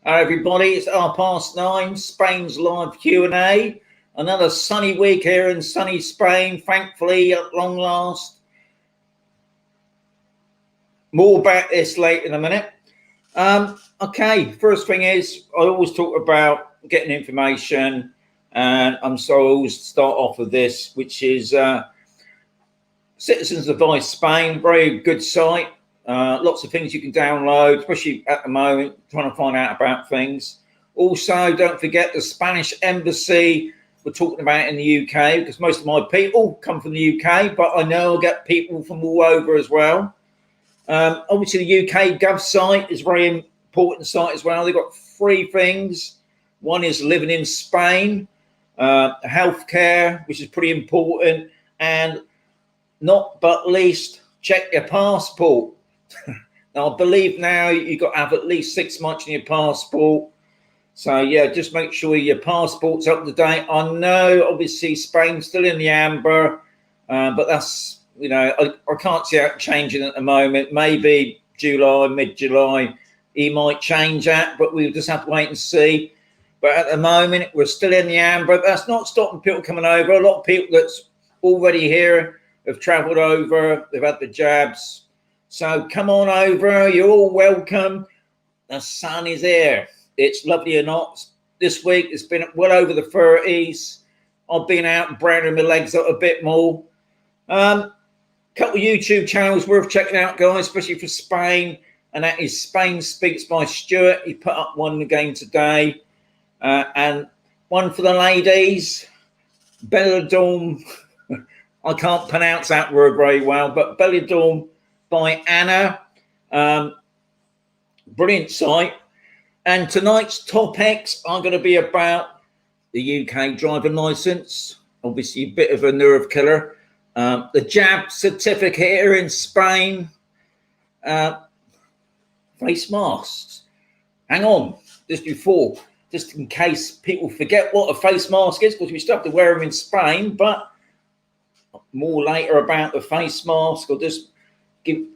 Hi everybody, it's 9:30, Spain's live Q&A. Another sunny week here in sunny Spain, thankfully, at long last. More about this later in a minute. Okay, first thing is, I always talk about getting information, and I always start off with this, which is Citizens Advice Spain, very good site. Lots of things you can download, especially at the moment, trying to find out about things. Also, don't forget the Spanish Embassy we're talking about in the UK, because most of my people come from the UK, but I know I'll get people from all over as well. Obviously, the UK Gov site is a very important site as well. They've got 3 things. One is living in Spain, healthcare, which is pretty important, and not but least, check your passport. Now, I believe now you've got to have at least 6 months in your passport. So, yeah, just make sure your passport's up to date. I know, obviously, Spain's still in the amber, but that's, you know, I can't see it changing at the moment. Maybe July, mid-July, he might change that, but we'll just have to wait and see. But at the moment, we're still in the amber. That's not stopping people coming over. A lot of people that's already here have travelled over. They've had the jabs. So come on over. You're all welcome. The sun is here. It's lovely or not. This week, it's been well over the 30s. I've been out and browning my legs up a bit more. Couple of YouTube channels worth checking out, guys, especially for Spain. And that is Spain Speaks by Stuart. He put up one again today. And one for the ladies, Belladom. I can't pronounce that word very well, but Belladom by Anna. Brilliant site. And tonight's topics are going to be about the UK driving licence. Obviously, a bit of a nerve killer. The jab certificate here in Spain. Face masks. Hang on, just in case people forget what a face mask is, because we still have to wear them in Spain, but more later about the face mask. I'll just give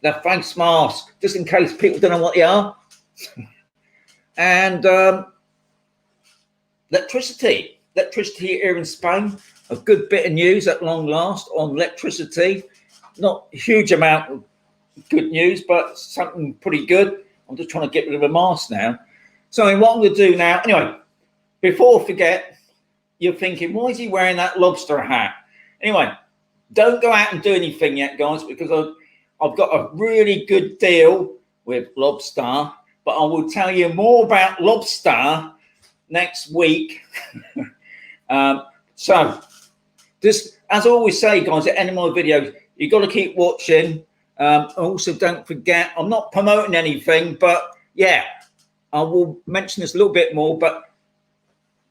the face mask, just in case people don't know what they are. And electricity here in Spain. A good bit of news at long last on electricity. Not a huge amount of good news, but something pretty good. I'm just trying to get rid of a mask now. So what I'm going to do now, anyway, before I forget, you're thinking, why is he wearing that lobster hat? Anyway, don't go out and do anything yet, guys, because I've got a really good deal with Lobster, but I will tell you more about Lobster next week. So, just as I always say, guys, at the end of my videos, you've got to keep watching. Also, don't forget, I'm not promoting anything, but yeah, I will mention this a little bit more. But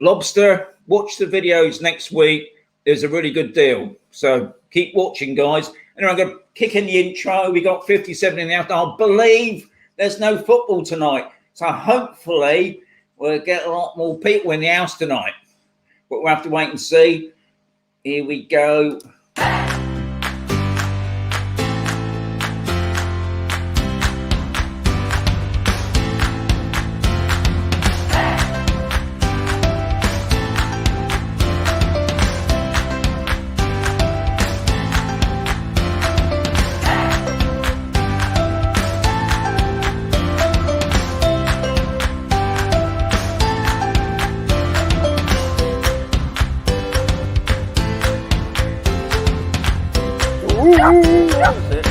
Lobster, watch the videos next week. There's a really good deal. So keep watching, guys. Anyway, I'm going to kick in the intro. We got 57 in the afternoon. I believe there's no football tonight. So hopefully we'll get a lot more people in the house tonight. But we'll have to wait and see. Here we go. That's it.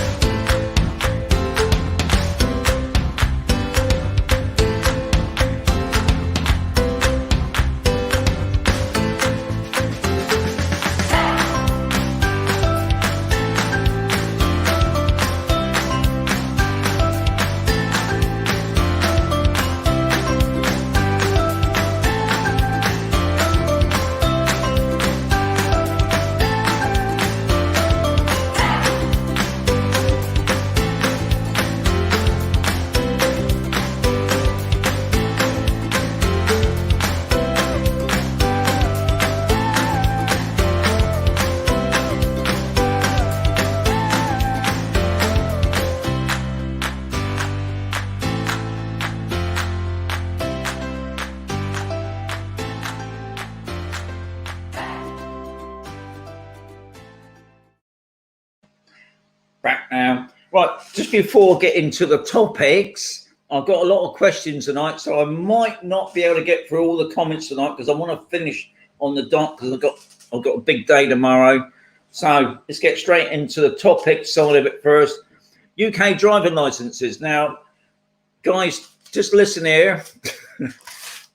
back now. Right, just before I get into the topics, I've got a lot of questions tonight, so I might not be able to get through all the comments tonight because I want to finish on the dot because I've got a big day tomorrow. So let's get straight into the topic side of it first. UK driving licenses. Now, guys, just listen here.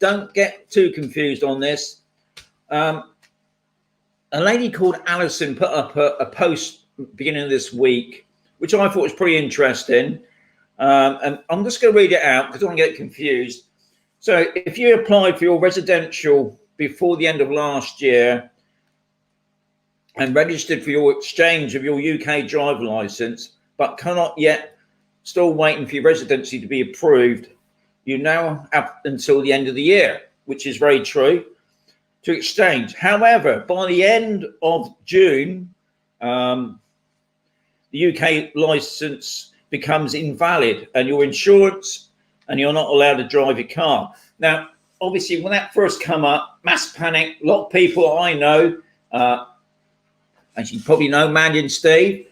Don't get too confused on this. A lady called Alison put up a post beginning of this week, which I thought was pretty interesting. And I'm just going to read it out because I don't want to get confused. So if you applied for your residential before the end of last year and registered for your exchange of your UK driver license, but cannot yet, still waiting for your residency to be approved, you now have until the end of the year, which is very true, to exchange. However, by the end of June, the UK license becomes invalid and your insurance, and you're not allowed to drive your car. Now, obviously, when that first come up, mass panic. A lot of people I know, as you probably know, Mandy and Steve,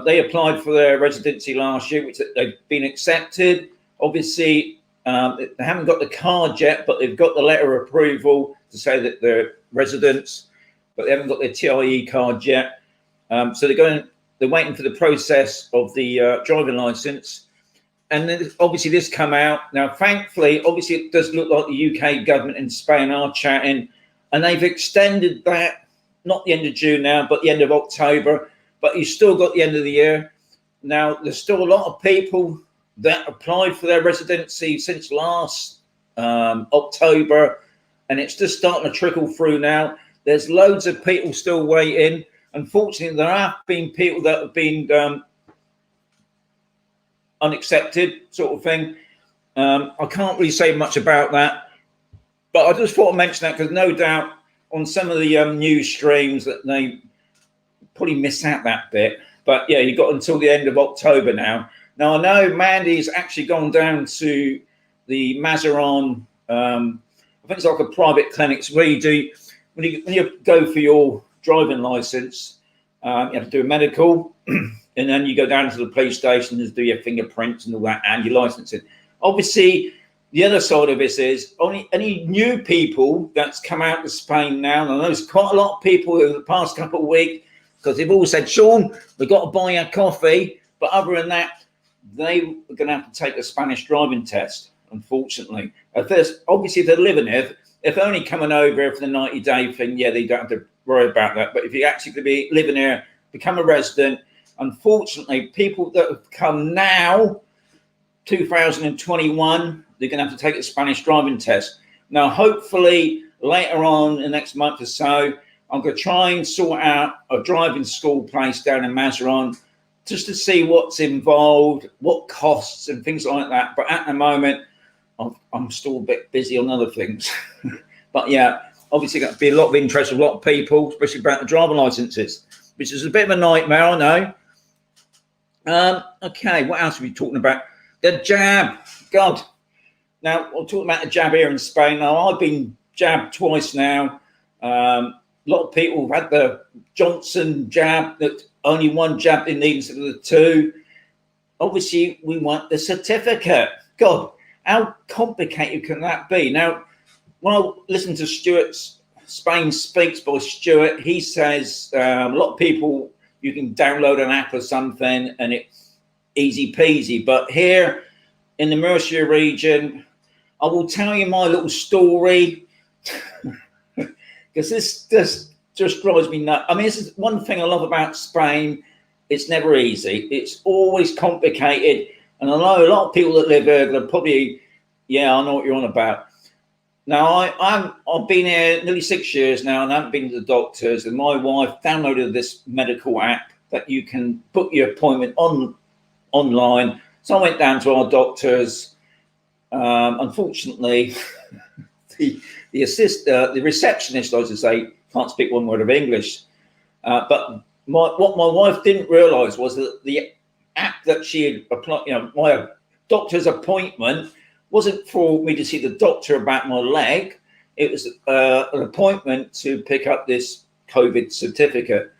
they applied for their residency last year, which they've been accepted. Obviously, they haven't got the card yet, but they've got the letter of approval to say that they're residents, but they haven't got their TIE card yet. So they're waiting for the process of the driving license. And then obviously this come out. Now, thankfully, obviously it does look like the UK government and Spain are chatting, and they've extended that, not the end of June now, but the end of October, but you still got the end of the year. Now, there's still a lot of people that applied for their residency since last October, and it's just starting to trickle through now. There's loads of people still waiting. Unfortunately, there have been people that have been unaccepted, sort of thing. I can't really say much about that, but I just thought I'd mention that because no doubt on some of the news streams that they probably miss out that bit. But yeah, you got until the end of October now. Now, I know Mandy's actually gone down to the Mazaron, I think it's like a private clinic where you do, when you go for your driving license, you have to do a medical, and then you go down to the police station and do your fingerprints and all that, and your licensing. Obviously, the other side of this is only any new people that's come out to Spain now, and I know there's quite a lot of people over the past couple of weeks, because they've all said, Sean, we've got to buy a coffee, but other than that, they are going to have to take a Spanish driving test, unfortunately. Obviously, if they're living here, if they're only coming over for the 90-day thing, yeah, they don't have to worry about that. But if you're actually going to be living here, become a resident, unfortunately, people that have come now, 2021, they're going to have to take a Spanish driving test. Now, hopefully, later on in the next month or so, I'm going to try and sort out a driving school place down in Mazaron just to see what's involved, what costs and things like that. But at the moment, I'm still a bit busy on other things. But yeah, obviously going to be a lot of interest with a lot of people, especially about the driving licenses, which is a bit of a nightmare, I know. Okay, what else are we talking about? The jab. God. Now, we'll talk about the jab here in Spain. Now, I've been jabbed twice now. A lot of people have had the Johnson jab, that only one jab they need instead of the two. Obviously, we want the certificate. God, how complicated can that be? Now, when I listen to Stuart's Spain Speaks by Stuart, he says a lot of people, you can download an app or something and it's easy peasy. But here in the Murcia region, I will tell you my little story because this just drives me nuts. I mean, this is one thing I love about Spain. It's never easy. It's always complicated. And I know a lot of people that live here are probably, yeah, I know what you're on about. Now, I've been here nearly 6 years now, and I haven't been to the doctors. And my wife downloaded this medical app that you can book your appointment online. So I went down to our doctors. Unfortunately, the receptionist, I should say, can't speak one word of English. But what my wife didn't realise was that the app that she had applied, my doctor's appointment wasn't for me to see the doctor about my leg. It was an appointment to pick up this COVID certificate.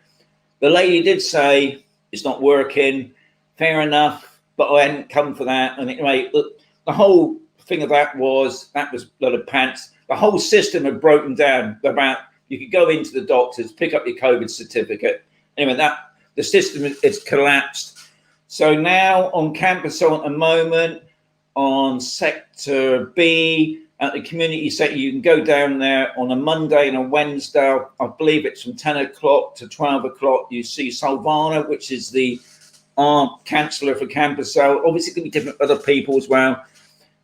The lady did say, it's not working. Fair enough, but I hadn't come for that. And anyway, the whole thing of that was a lot of pants. The whole system had broken down. About you could go into the doctors, pick up your COVID certificate. Anyway, the system is collapsed. So now on campus at the moment, on Sector B, at the community sector, you can go down there on a Monday and a Wednesday. I believe it's from 10 o'clock to 12 o'clock. You see Salvana, which is the councillor for campus. So obviously it can be different other people as well.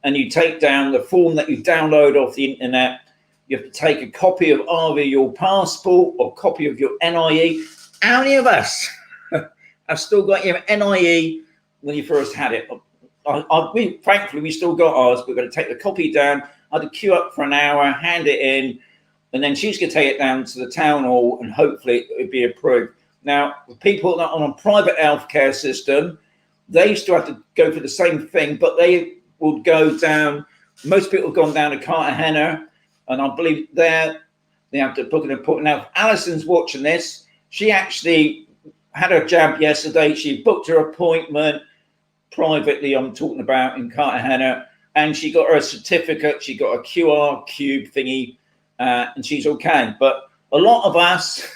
And you take down the form that you download off the internet. You have to take a copy of either your passport or a copy of your NIE. How many of us have still got your NIE when you first had it? Thankfully, we still got ours. We're going to take the copy down. I had to queue up for an hour, hand it in, and then she's going to take it down to the town hall, and hopefully it would be approved. Now, the people that are on a private healthcare system, they still have to go for the same thing, but they would go down. Most people have gone down to Cartagena, and I believe they have to book an appointment. Now, if Alison's watching this, she actually had her jab yesterday. She booked her appointment privately, I'm talking about, in Cartagena, and she got her certificate. She got a QR cube thingy, and she's okay. But a lot of us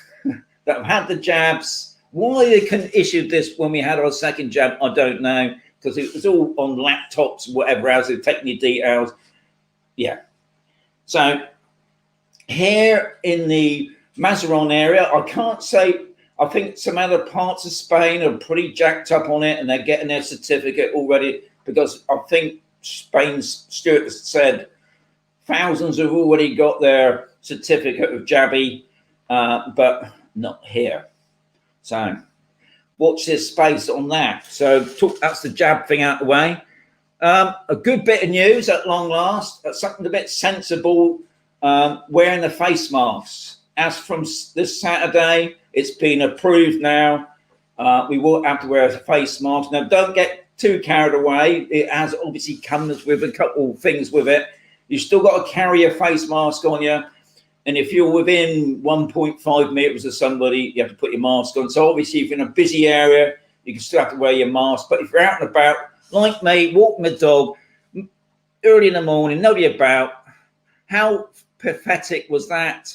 that have had the jabs, why they couldn't issue this when we had our second jab, I don't know, because it was all on laptops, whatever else, they're taking your details. Yeah. So here in the Mazarin area, I can't say, I think some other parts of Spain are pretty jacked up on it and they're getting their certificate already, because I think Spain's Stuart said thousands have already got their certificate of jabby, but not here. So watch this space on that. So that's the jab thing out the way. A good bit of news at long last, something a bit sensible, wearing the face masks. As from this Saturday, it's been approved now. We will have to wear a face mask. Now, don't get too carried away. It has obviously comes with a couple of things with it. You still got to carry a face mask on you. And if you're within 1.5 meters of somebody, you have to put your mask on. So obviously, if you're in a busy area, you can still have to wear your mask. But if you're out and about, like me, walking the dog, early in the morning, nobody about, how pathetic was that?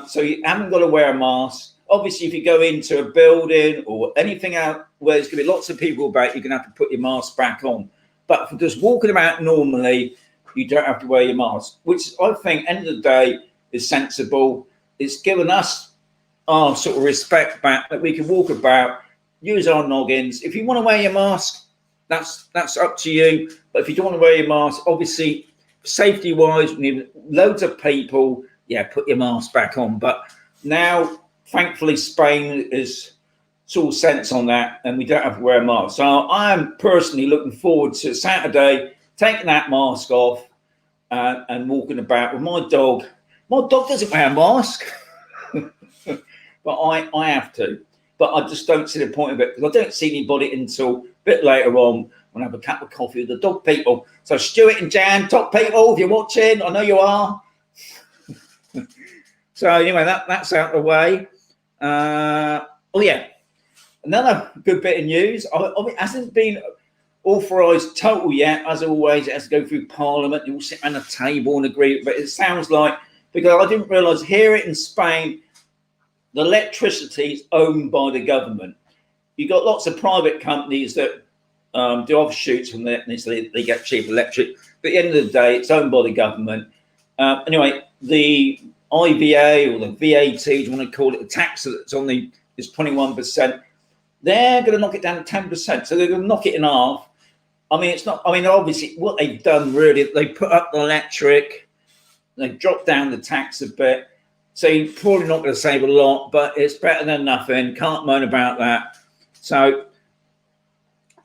So you haven't got to wear a mask. Obviously, if you go into a building or anything out where there's going to be lots of people about, you're going to have to put your mask back on. But for just walking about normally, you don't have to wear your mask, which I think, end of the day, is sensible. It's given us our sort of respect back that we can walk about, use our noggins. If you want to wear your mask, that's up to you. But if you don't want to wear your mask, obviously, safety-wise, we need loads of people. Yeah, put your mask back on. But now, thankfully, Spain is all sense on that, and we don't have to wear a mask. So I am personally looking forward to Saturday, taking that mask off and walking about with my dog. My dog doesn't wear a mask, but I have to. But I just don't see the point of it, because I don't see anybody until a bit later on when I have a cup of coffee with the dog people. So Stuart and Jan, top people, if you're watching, I know you are. So anyway, that's out of the way. Oh yeah, another good bit of news. It hasn't been authorised total yet. As always, it has to go through Parliament. You all sit around a table and agree. But it sounds like, because I didn't realise here in Spain, the electricity is owned by the government. You've got lots of private companies that do offshoots from that, and they get cheap electric. But at the end of the day, it's owned by the government. Anyway, the IVA or the VAT, you want to call it, the tax that's on is 21%. They're going to knock it down to 10%. So they're going to knock it in half. I mean, it's not, I mean, obviously what they've done really, they put up the electric, they dropped down the tax a bit. So you're probably not going to save a lot, but it's better than nothing. Can't moan about that. So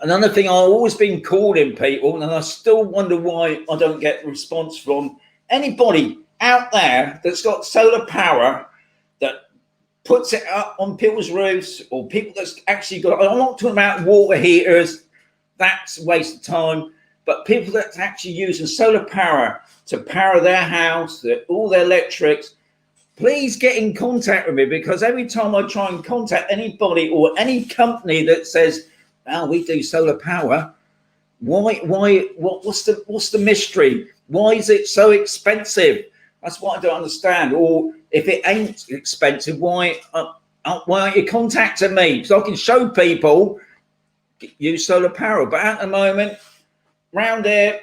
another thing, I've always been calling people, and I still wonder why I don't get a response from anybody out there that's got solar power that puts it up on people's roofs, or people that's actually got, I'm not talking about water heaters, that's a waste of time, but people that's actually using solar power to power their house, all their electrics. please get in contact with me, because every time I try and contact anybody or any company that says, "Oh, we do solar power," what's the mystery? Why is it so expensive? That's what I don't understand. Or if it ain't expensive, why aren't you contacting me so I can show people use solar power? But at the moment, round here,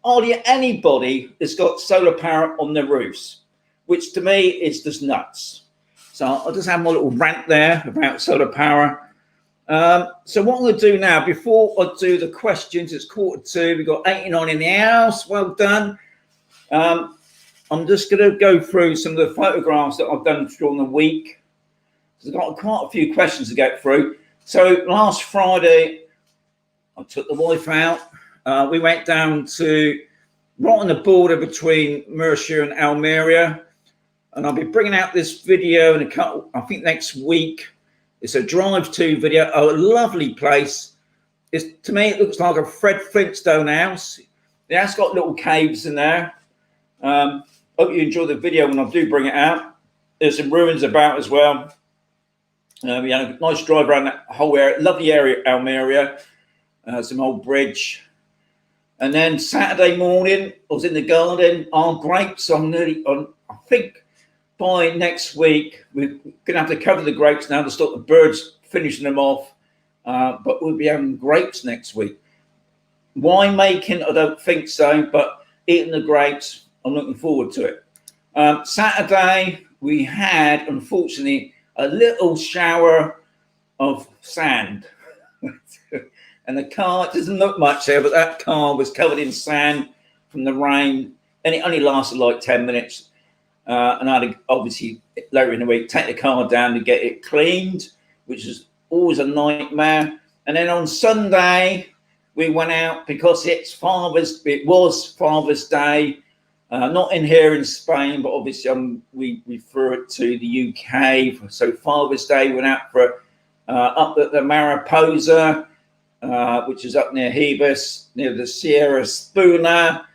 hardly anybody has got solar power on their roofs, which to me is just nuts. So I'll just have my little rant there about solar power. So what I'm going to do now, before I do the questions, it's 1:45. We've got 89 in the house. Well done. I'm just going to go through some of the photographs that I've done during the week. I've got quite a few questions to get through. So last Friday, I took the wife out. We went down to right on the border between Murcia and Almeria. And I'll be bringing out this video in a couple, I think next week. It's a drive-to video. Oh, a lovely place. To me, it looks like a Fred Flintstone house. It has got little caves in there. Hope you enjoy the video when I do bring it out. There's some ruins about as well. We had a nice drive around that whole area. Lovely area, Almeria. Some old bridge. And then Saturday morning, I was in the garden. Our grapes, I think by next week, we're going to have to cover the grapes now to stop the birds finishing them off. But we'll be having grapes next week. Wine making, I don't think so, but eating the grapes, I'm looking forward to it. Saturday, we had, unfortunately, a little shower of sand. And the car, it doesn't look much there, but that car was covered in sand from the rain, and it only lasted like 10 minutes. And I had to, obviously, later in the week, take the car down to get it cleaned, which is always a nightmare. And then on Sunday, we went out because it was Father's Day. Not in here in Spain, but obviously we threw it to the UK. So Father's Day, went out for up at the Mariposa, which is up near Hebus, near the Sierra Spuna.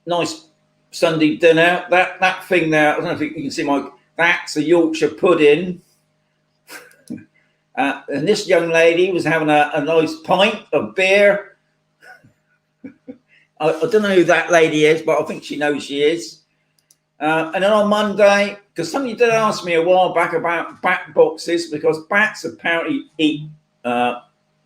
Nice Sunday dinner. That thing there, I don't know if you can see that's a Yorkshire pudding. And this young lady was having a nice pint of beer. I don't know who that lady is, but I think she knows she is. And then on Monday, because somebody did ask me a while back about bat boxes, because bats apparently eat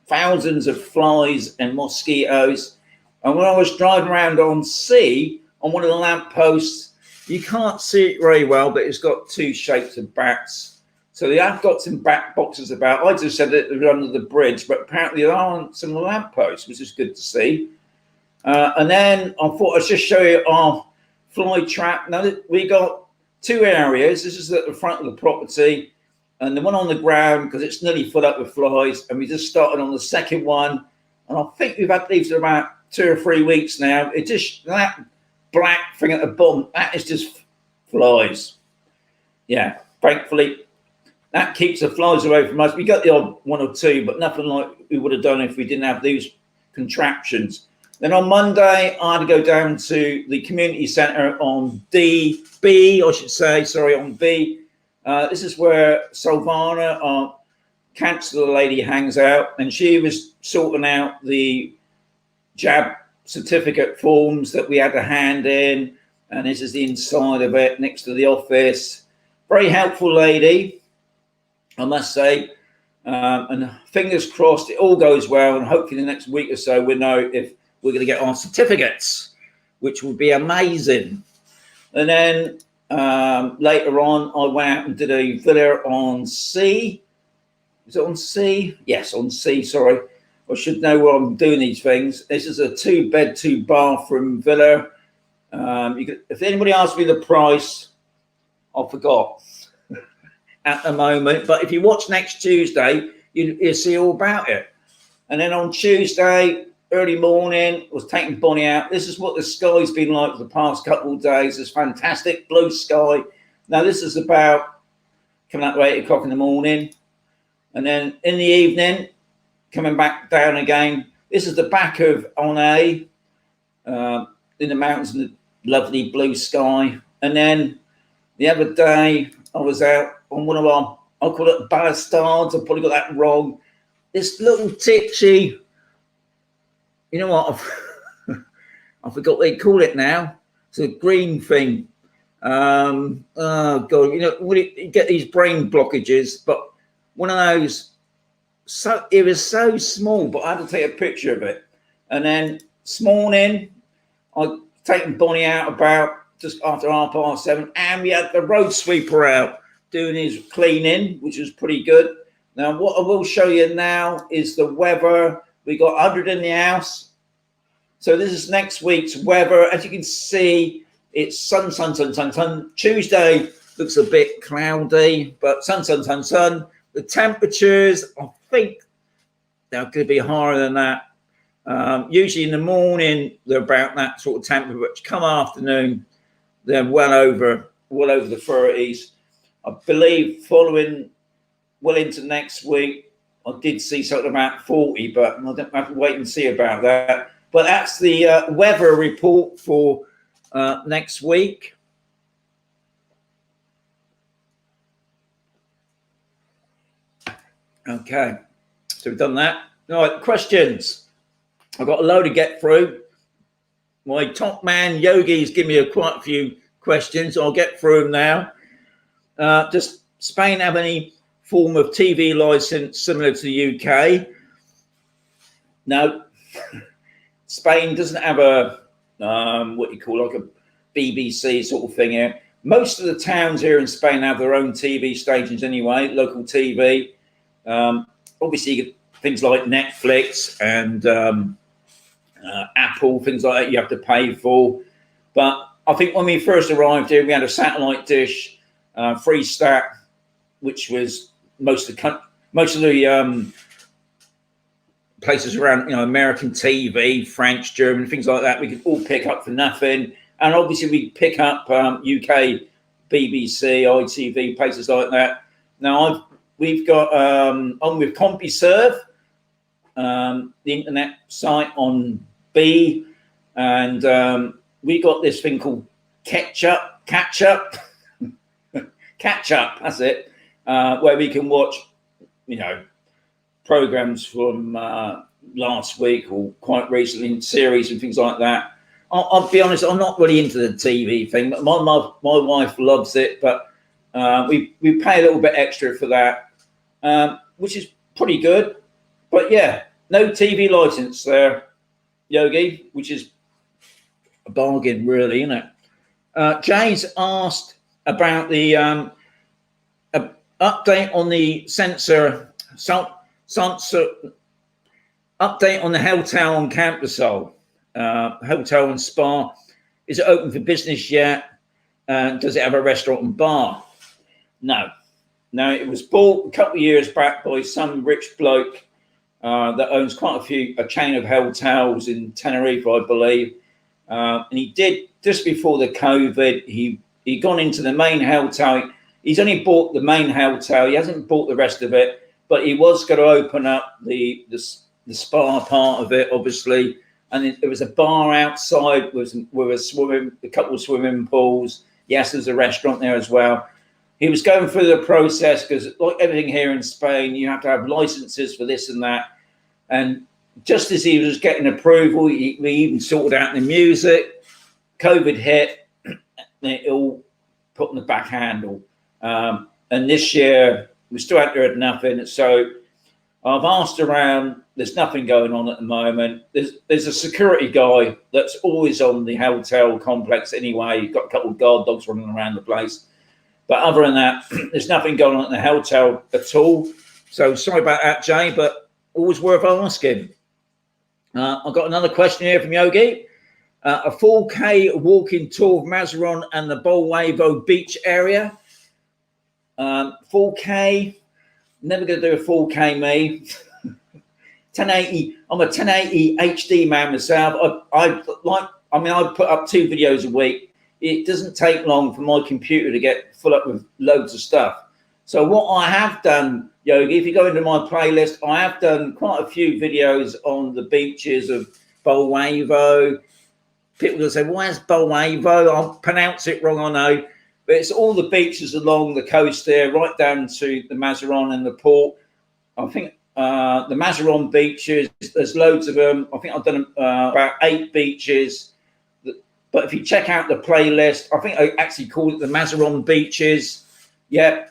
thousands of flies and mosquitoes. And when I was driving around on sea, on one of the lampposts, you can't see it very well, but it's got two shapes of bats. So they have got some bat boxes about. I just said that they're under the bridge, but apparently there aren't some lampposts, which is good to see. And then I thought I'd just show you our fly trap. Now, we got two areas. This is at the front of the property, and the one on the ground, because it's nearly full up with flies. And we just started on the second one. And I think we've had these for about 2 or 3 weeks now. It just, that black thing at the bottom, that is just flies. Yeah, thankfully, that keeps the flies away from us. We got the odd one or two, but nothing like we would have done if we didn't have these contraptions. Then on Monday, I had to go down to the community centre on B. This is where Silvana, our councillor lady, hangs out, and she was sorting out the jab certificate forms that we had to hand in, and this is the inside of it next to the office. Very helpful lady, I must say, and fingers crossed it all goes well, and hopefully the next week or so we'll know if we're going to get our certificates, which would be amazing. And then later on, I went out and did a villa on sea. Is it on sea? Yes, on sea, sorry. I should know where I'm doing these things. This is a 2-bed, 2-bathroom villa. If anybody asks me the price, I forgot at the moment. But if you watch next Tuesday, you'll see all about it. And then on Tuesday, early morning, I was taking Bonnie out. This is what the sky's been like for the past couple of days. It's fantastic blue sky. Now, this is about coming out at 8 o'clock in the morning. And then in the evening, coming back down again. This is the back of Onay in the mountains, and the lovely blue sky. And then the other day, I was out on one of our, I call it balustrades, I've probably got that wrong. This little titchy, you know what, I forgot what they call it now. It's a green thing. Oh God, you know, you get these brain blockages, but one of those, so it was so small, but I had to take a picture of it. And then this morning, I'd taken Bonnie out about just after 7:30, and we had the road sweeper out doing his cleaning, which was pretty good. Now, what I will show you now is the weather. We got 100 in the house. So this is next week's weather. As you can see, it's sun. Tuesday looks a bit cloudy, but sun. The temperatures, I think they're going to be higher than that. Usually in the morning, they're about that sort of temperature, but come afternoon, they're well over the 30s. I believe following well into next week, I did see something about 40, but I don't have to wait and see about that. But that's the weather report for next week. Okay, so we've done that. All right, questions. I've got a load to get through. My top man Yogi's given me quite a few questions. I'll get through them now. Does Spain have any form of TV license similar to the UK? No. Spain doesn't have a what you call like a BBC sort of thing here. Most of the towns here in Spain have their own TV stations anyway, local TV. Obviously, you get things like Netflix and Apple, things like that you have to pay for. But I think when we first arrived here, we had a satellite dish, Freestat, which was most of the places around, you know, American TV, French, German, things like that. We could all pick up for nothing, and obviously we pick up UK, BBC, ITV, places like that. Now we've got on with CompuServe, the internet site on B, and we got this thing called Catch Up. That's it, where we can watch, you know, programs from last week or quite recently in series and things like that. I'll be honest, I'm not really into the TV thing, but my wife loves it. But we pay a little bit extra for that, which is pretty good. But yeah, no TV license there, Yogi, which is a bargain, really, isn't it? Jay's asked about the update on the update on the hotel on Campersol, hotel and spa. Is it open for business yet? Does it have a restaurant and bar? No. It was bought a couple of years back by some rich bloke that owns a chain of hotels in Tenerife, I believe. And he did, just before the COVID, he gone into the main hotel. He's only bought the main hotel. He hasn't bought the rest of it, but he was going to open up the spa part of it, obviously. And there was a bar outside with a couple of swimming pools. Yes, there's a restaurant there as well. He was going through the process because, like everything here in Spain, you have to have licenses for this and that. And just as he was getting approval, we even sorted out the music. COVID hit, it all put on the back handle. And this year, we still haven't heard nothing. So I've asked around. There's nothing going on at the moment. There's a security guy that's always on the hotel complex anyway. You've got a couple of guard dogs running around the place. But other than that, there's nothing going on at the hotel at all. So sorry about that, Jay, but always worth asking. I've got another question here from Yogi. A 4K walking tour of Mazaron and the Bolhuevo beach area. 4K, never going to do a 4K, me. 1080, I'm a 1080 HD man myself. I put up 2 videos a week. It doesn't take long for my computer to get full up with loads of stuff. So what I have done, Yogi, if you go into my playlist, I have done quite a few videos on the beaches of Bolhuevo, people will say, where's Bolavo? I'll pronounce it wrong, I know. But it's all the beaches along the coast there, right down to the Mazaron and the port. I think the Mazaron beaches, there's loads of them. I think I've done about 8 beaches. But if you check out the playlist, I think I actually called it the Mazaron beaches. Yeah,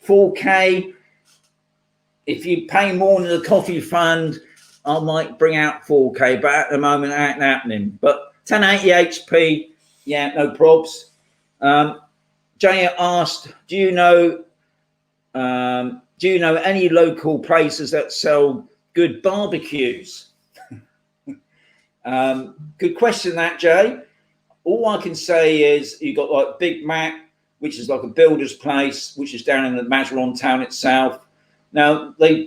4K. If you pay more than the coffee fund, I might bring out 4K, but at the moment, it ain't happening. But 1080 HP, yeah, no probs. Jay asked, do you know any local places that sell good barbecues? Good question, that, Jay. All I can say is you got like Big Mac, which is like a builder's place, which is down in the Mazaron town itself. Now they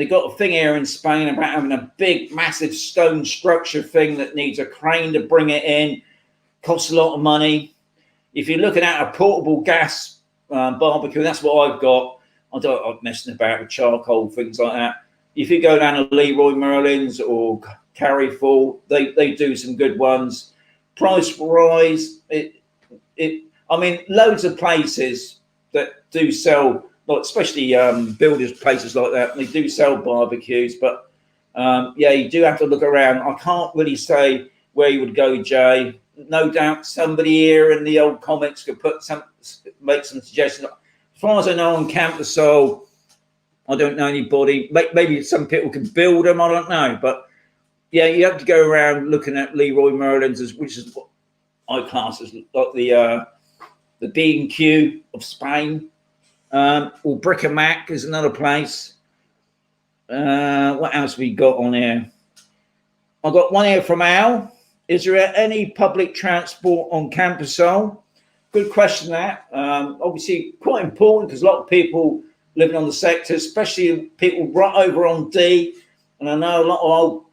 got a thing here in Spain about having a big, massive stone structure thing that needs a crane to bring it in. Costs a lot of money. If you're looking at a portable gas barbecue, that's what I've got. I'm messing about with charcoal, things like that. If you go down to Leroy Merlin's or Carryfall, they do some good ones. Price wise, I mean, loads of places that do sell, like especially builders places like that, they do sell barbecues. But yeah, you do have to look around. I can't really say where you would go, Jay. No doubt somebody here in the old comics could make some suggestions. As far as I know, on Campersol, I don't know anybody. Maybe some people can build them. I don't know, but yeah, you have to go around looking at Leroy Merlin's, which is what I class as like the B&Q of Spain, or Bric-a-Mac is another place. What else we got on here? I got one here from Al. Is there any public transport on Campersol? Good question, that. Obviously, quite important because a lot of people living on the sector, especially people right over on D. And I know a lot of old,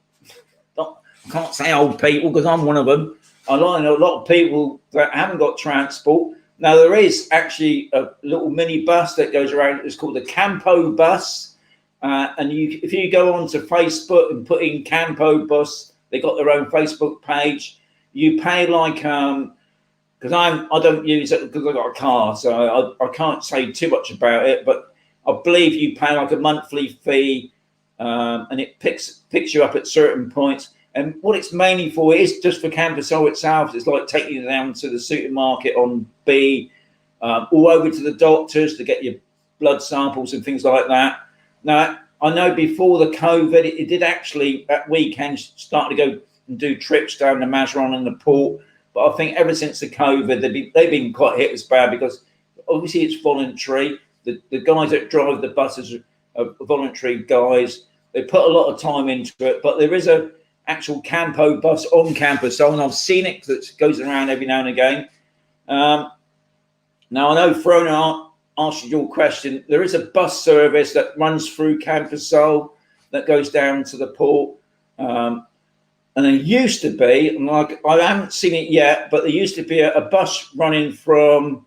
I can't say old people because I'm one of them. I know a lot of people that haven't got transport. Now, there is actually a little mini bus that goes around. It's called the Campo bus. And if you go onto Facebook and put in Campo bus, they got their own Facebook page. You pay like, because I don't use it because I've got a car, so I can't say too much about it. But I believe you pay like a monthly fee, and it picks you up at certain points. And what it's mainly for is just for Campersol itself. It's like taking you down to the supermarket on B, all over to the doctors to get your blood samples and things like that. Now, I know before the COVID, it did actually at weekends start to go and do trips down to Mazaron and the port. But I think ever since the COVID, they've been quite hit as bad because obviously it's voluntary. The guys that drive the buses are voluntary guys. They put a lot of time into it, but there is a actual Campo bus on Campersol, and I've seen it that goes around every now and again. Now I know Frona asked your question. There is a bus service that runs through Campersol that goes down to the port. And there used to be, and like I haven't seen it yet, but there used to be a bus running from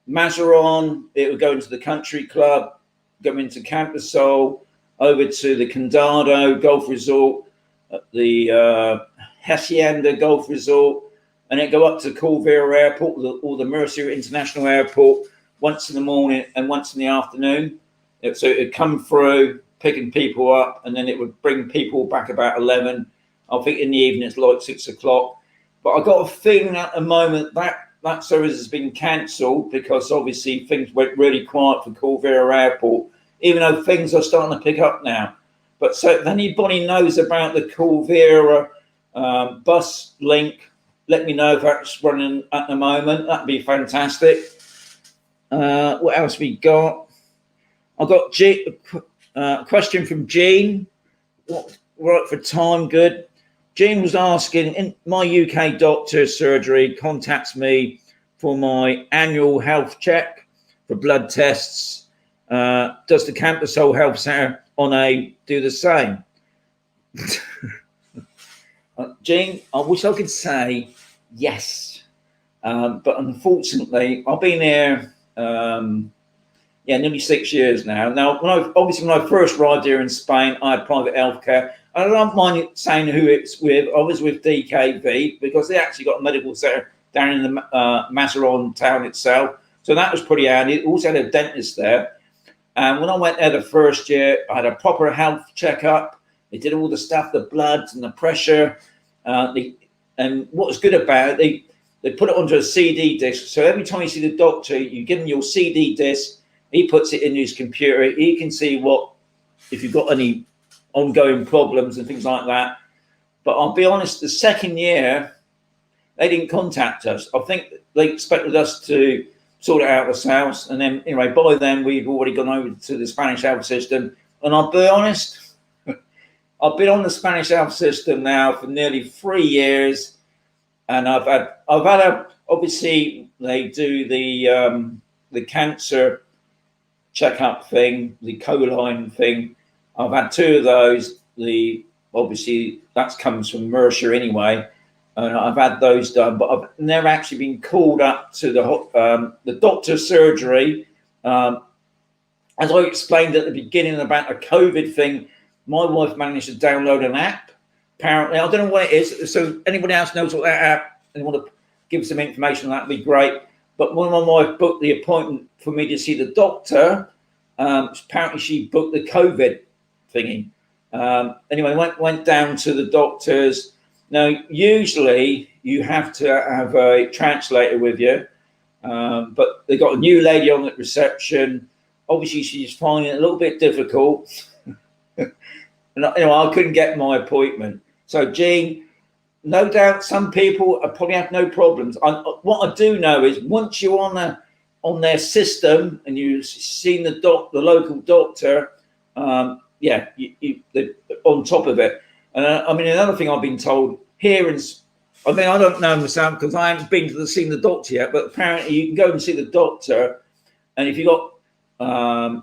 Mazaron. It would go into the country club, go into Campersol, over to the Condado Golf Resort, the Hacienda Golf Resort, and then go up to Corvera Airport or the Murcia International Airport once in the morning and once in the afternoon. So it would come through, picking people up, and then it would bring people back about 11. I think in the evening it's like 6 o'clock. But I got a feeling at the moment that service has been cancelled because obviously things went really quiet for Corvera Airport, even though things are starting to pick up now. But so if anybody knows about the Corvera bus link, let me know if that's running at the moment. That'd be fantastic. What else we got? I got a question from Jean. Right for time, good. Jean was asking, in my UK doctor surgery contacts me for my annual health check for blood tests. Does the Campersol Health Centre on A do the same? Jean, I wish I could say yes, but unfortunately, I've been here nearly 6 years now. Now, when I first arrived here in Spain, I had private healthcare. I don't mind saying who it's with. I was with DKV because they actually got a medical centre down in the Mazaron town itself. So that was pretty handy. It also had a dentist there. And when I went there the first year, I had a proper health checkup. They did all the stuff, the bloods and the pressure. And what was good about it, they put it onto a CD disc. So every time you see the doctor, you give him your CD disc. He puts it in his computer. He can see if you've got any ongoing problems and things like that. But I'll be honest, the second year, they didn't contact us. I think they expected us to sort it out ourselves. And then, anyway, by then, we've already gone over to the Spanish health system. And I'll be honest, I've been on the Spanish health system now for nearly 3 years. And I've had obviously, they do the cancer checkup thing, the colon thing. I've had 2 of those. Obviously that comes from Mercer anyway, and I've had those done, but I've never actually been called up to the doctor's surgery. As I explained at the beginning about the COVID thing, my wife managed to download an app. Apparently, I don't know what it is. So anybody else knows what that app and want to give some information on that, would be great. But when my wife booked the appointment for me to see the doctor, apparently she booked the COVID thingy. Anyway, went down to the doctors. Now, usually you have to have a translator with you, but they got a new lady on at reception. Obviously, she's finding it a little bit difficult. And I couldn't get my appointment. So, Gene, no doubt some people probably have no problems. What I do know is once you're on their system and you've seen the local doctor, they're on top of it. And another thing I've been told here I don't know myself because I haven't been to seen the doctor yet, but apparently you can go and see the doctor, and if you've got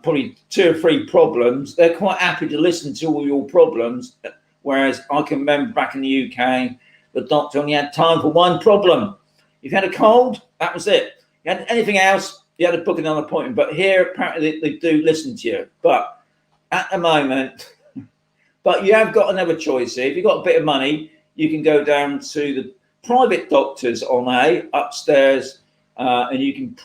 probably 2 or 3 problems, they're quite happy to listen to all your problems. Whereas I can remember back in the UK, the doctor only had time for 1 problem. If you had a cold, that was it. You had anything else, you had to book another appointment. But here, apparently, they do listen to you. But at the moment, but you have got another choice here. If you've got a bit of money, you can go down to the private doctors upstairs, and you can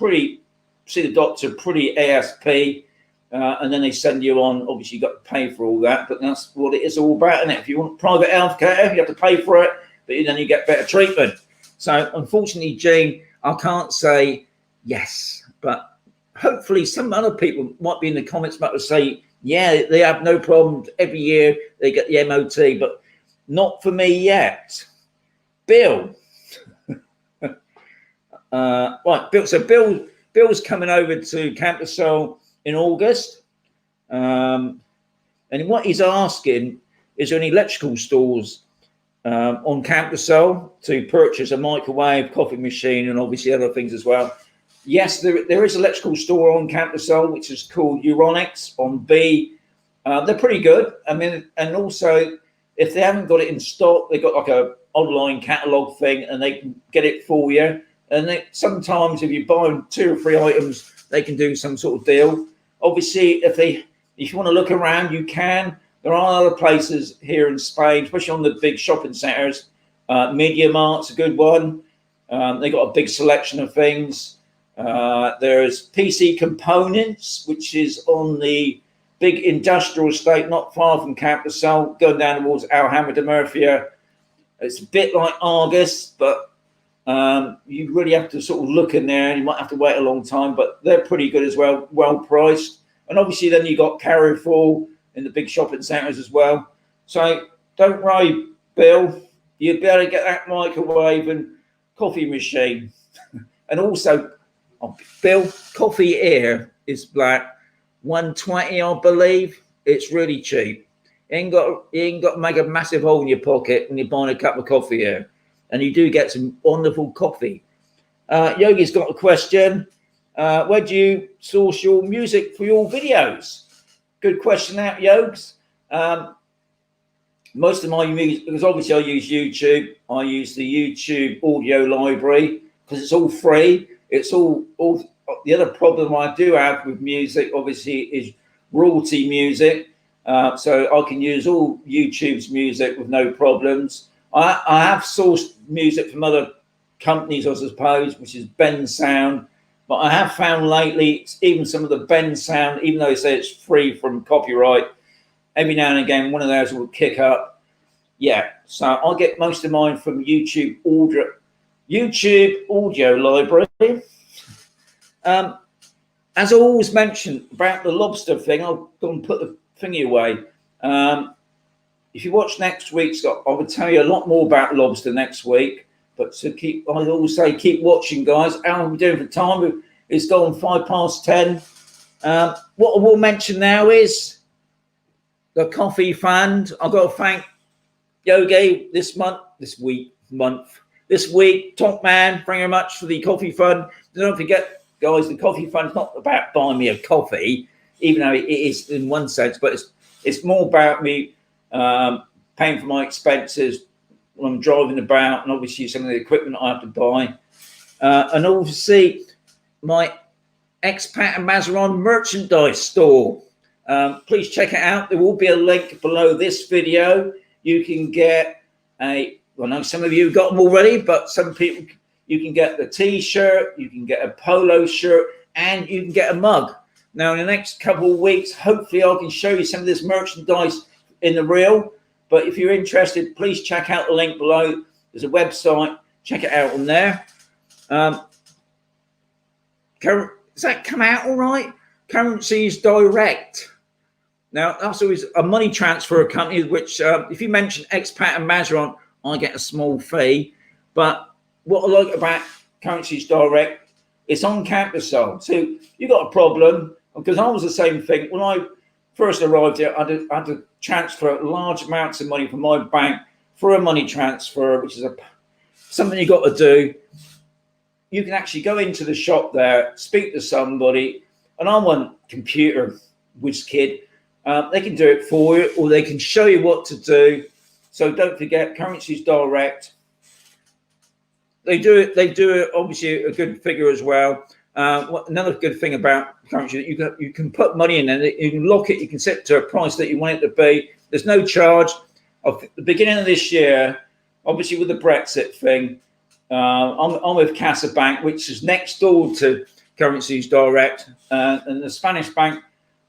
see the doctor pretty ASP, and then they send you on. Obviously, you've got to pay for all that, but that's what it is all about, isn't it? If you want private healthcare, you have to pay for it, but then you get better treatment. So, unfortunately, Gene, I can't say yes, but hopefully some other people might be in the comments about to say, yeah, they have no problem. Every year they get the MOT, but not for me yet. Bill. Right, Bill. So Bill's coming over to Campbell in August. And what he's asking is there any electrical stores on Campbell to purchase a microwave, coffee machine, and obviously other things as well. Yes, there is an electrical store on Campbell, which is called Euronics on B. They're pretty good. And also, if they haven't got it in stock, they've got like a online catalog thing, and they can get it for you. And sometimes, if you buy 2 or 3 items, they can do some sort of deal. Obviously, if you want to look around, you can. There are other places here in Spain, especially on the big shopping centres. Media Mart's a good one. They got a big selection of things. There's PC Components, which is on the big industrial estate, not far from Campbell, going down towards Alhambra de Murcia. It's a bit like Argus, but you really have to sort of look in there, and you might have to wait a long time, but they're pretty good as well, well priced. And obviously then you got Carrefour in the big shopping centres as well. So don't worry, Bill, you'd be able to get that microwave and coffee machine. And also, Bill, coffee here is like $1.20, I believe. It's really cheap. You ain't got to make a massive hole in your pocket when you're buying a cup of coffee here. And you do get some wonderful coffee. Yogi's got a question. Where do you source your music for your videos? Good question out, Yogs. Most of my music, because obviously I use YouTube. I use the YouTube audio library because it's all free. It's all the other problem I do have with music, obviously, is royalty music. so I can use all YouTube's music with no problems. I have sourced music from other companies, I suppose, which is Ben Sound, but I have found lately, even some of the Ben Sound, even though they say it's free from copyright, every now and again one of those will kick up. Yeah, so I get most of mine from YouTube audio library. As I always mention about the lobster thing, I'll go and put the thingy away. If you watch next week's, I will tell you a lot more about lobster next week. But I always say, keep watching, guys. How are we doing for time? It's gone 10:05. What I will mention now is the coffee fund. I've got to thank Yogi this week, top man. Thank you very much for the coffee fund. Don't forget, guys, the coffee fund's not about buying me a coffee, even though it is in one sense, but it's more about me paying for my expenses when I'm driving about, and obviously some of the equipment I have to buy, and obviously my Expat and Mazaron merchandise store. Please check it out. There will be a link below this video. You can get I know some of you have got them already, but some people, you can get the t-shirt, you can get a polo shirt, and you can get a mug. Now in the next couple of weeks, hopefully I can show you some of this merchandise in the reel. But if you're interested, please check out the link below. There's a website. Check it out on there. Does that come out all right? Currencies Direct. Now, that's always a money transfer company, which if you mention Expat and Mazaron, I get a small fee. But what I like about Currencies Direct, it's on campus sold. So you got a problem, because I was the same thing. When I first arrived here, I had to transfer large amounts of money from my bank for a money transfer, which is something you got to do. You can actually go into the shop there, speak to somebody, and I'm one computer whiz kid. They can do it for you, or they can show you what to do. So don't forget, Currencies Direct. They do it obviously a good figure as well. Another good thing about currency, you can put money in there, you can lock it, you can set it to a price that you want it to be. There's no charge. At the beginning of this year, obviously with the Brexit thing, I'm with Casa Bank, which is next door to Currencies Direct, and the Spanish bank,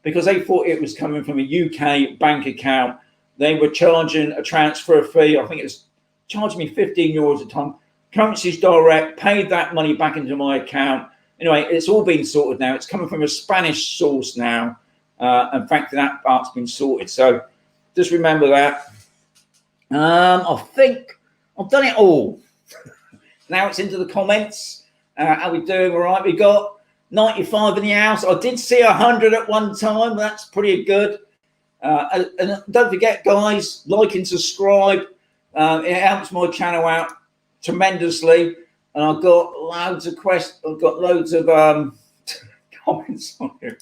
because they thought it was coming from a UK bank account, they were charging a transfer fee. I think it's charged me €15 a time. Currencies Direct paid that money back into my account. Anyway, it's all been sorted now. It's coming from a Spanish source now. In fact, that part's been sorted. So just remember that. I think I've done it all. Now it's into the comments. How we doing? All right. We got 95 in the house. I did see 100 at one time. That's pretty good. And don't forget, guys, like and subscribe. It helps my channel out tremendously. And I've got loads of questions. I've got loads of comments on here.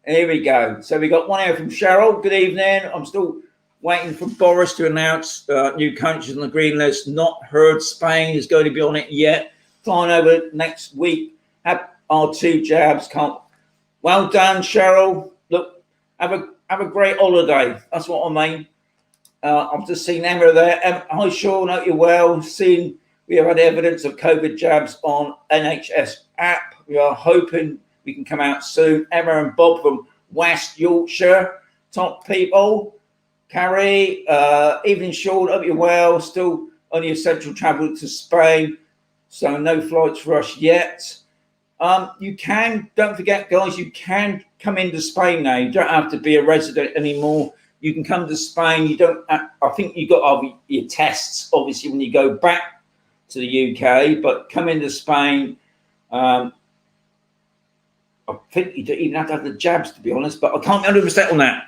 Here we go. So we got one here from Cheryl. Good evening. I'm still waiting for Boris to announce new countries on the green list. Not heard Spain is going to be on it yet. Flying over next week. Have our 2 jabs. Well done, Cheryl. Look, have a great holiday. That's what I mean. I've just seen Emma there. Hi, Sean. Hope you're well. We have had evidence of COVID jabs on NHS app. We are hoping we can come out soon. Emma and Bob from West Yorkshire, top people. Carrie, evening, Sean. Hope you're well. Still only essential travel to Spain, so no flights for us yet. You can, don't forget, guys, you can come into Spain now. You don't have to be a resident anymore. You can come to Spain. You don't. I think you got your tests, obviously, when you go back to the UK, but come into Spain. I think you don't even have to have the jabs, to be honest, but I can't be 100% on that.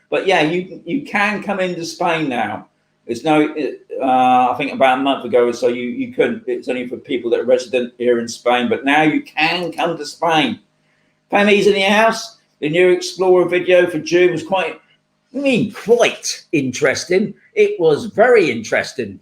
But yeah, you can come into Spain now. It's I think about a month ago or so you couldn't. It's only for people that are resident here in Spain, but now you can come to Spain. Family's in the house. The new Explorer video for June was quite interesting. It was very interesting.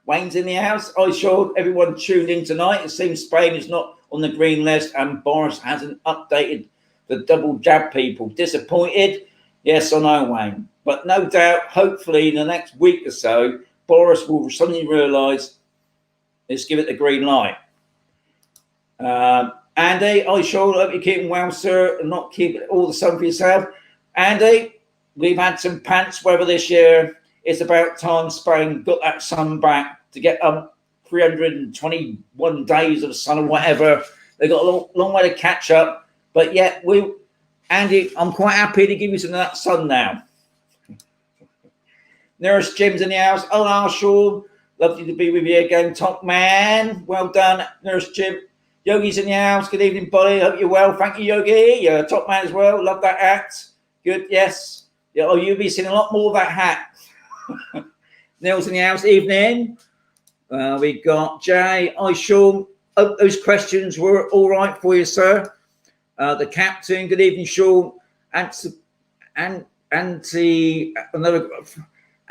Wayne's in the house. I showed everyone tuned in tonight. It seems Spain is not on the green list and Boris hasn't updated the double jab people. Disappointed? Yes, I know, Wayne. But no doubt, hopefully in the next week or so, Boris will suddenly realise, let's give it the green light. Andy, I sure hope you're keeping well, sir, and not keeping all the sun for yourself. Andy, we've had some pants weather this year. It's about time Spain got that sun back to get 321 days of sun or whatever. They've got a long way to catch up. But yet, Andy, I'm quite happy to give you some of that sun now. Nurse Jim's in the house. Oh, Sean, lovely to be with you again, top man. Well done, Nurse Jim. Yogi's in the house. Good evening, buddy. Hope you're well. Thank you, Yogi. You're a top man as well. Love that hat. Good, yes. Yeah, oh, you'll be seeing a lot more of that hat. Neil's in the house. Evening. We got Jay. Hi, Sean. Hope those questions were all right for you, sir. The captain. Good evening, Sean. Yeah,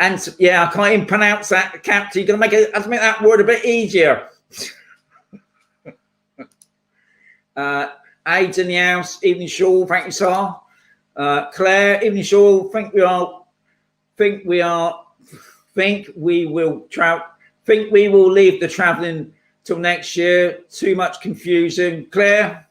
I can't even pronounce that, captain. You're going to have to make that word a bit easier. Aids in the house. Evening, Sean. Thank you, sir. Claire. Evening, Sean. Think we will leave the travelling till next year. Too much confusion. Claire,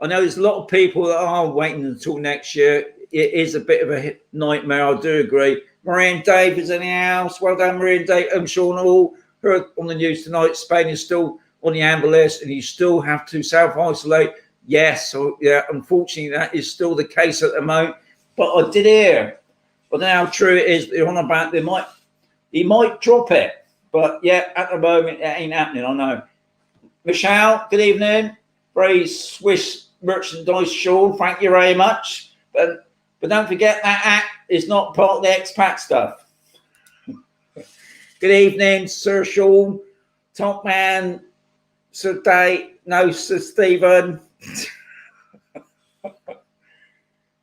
I know there's a lot of people that are waiting until next year. It is a bit of a nightmare. I do agree. Marie and Dave is in the house. Well done, Marie and Dave. I'm sure all heard on the news tonight. Spain is still on the amber list, and you still have to self-isolate. Yes, so yeah, unfortunately, that is still the case at the moment. But I did hear, but now how true it is. They're on about he might drop it, but yeah, at the moment it ain't happening. I know. Michelle, good evening. Very Swiss merchandise, Sean. Thank you very much. But don't forget that act is not part of the expat stuff. Good evening, Sir Sean, top man, Sir Dave, no, Sir Stephen.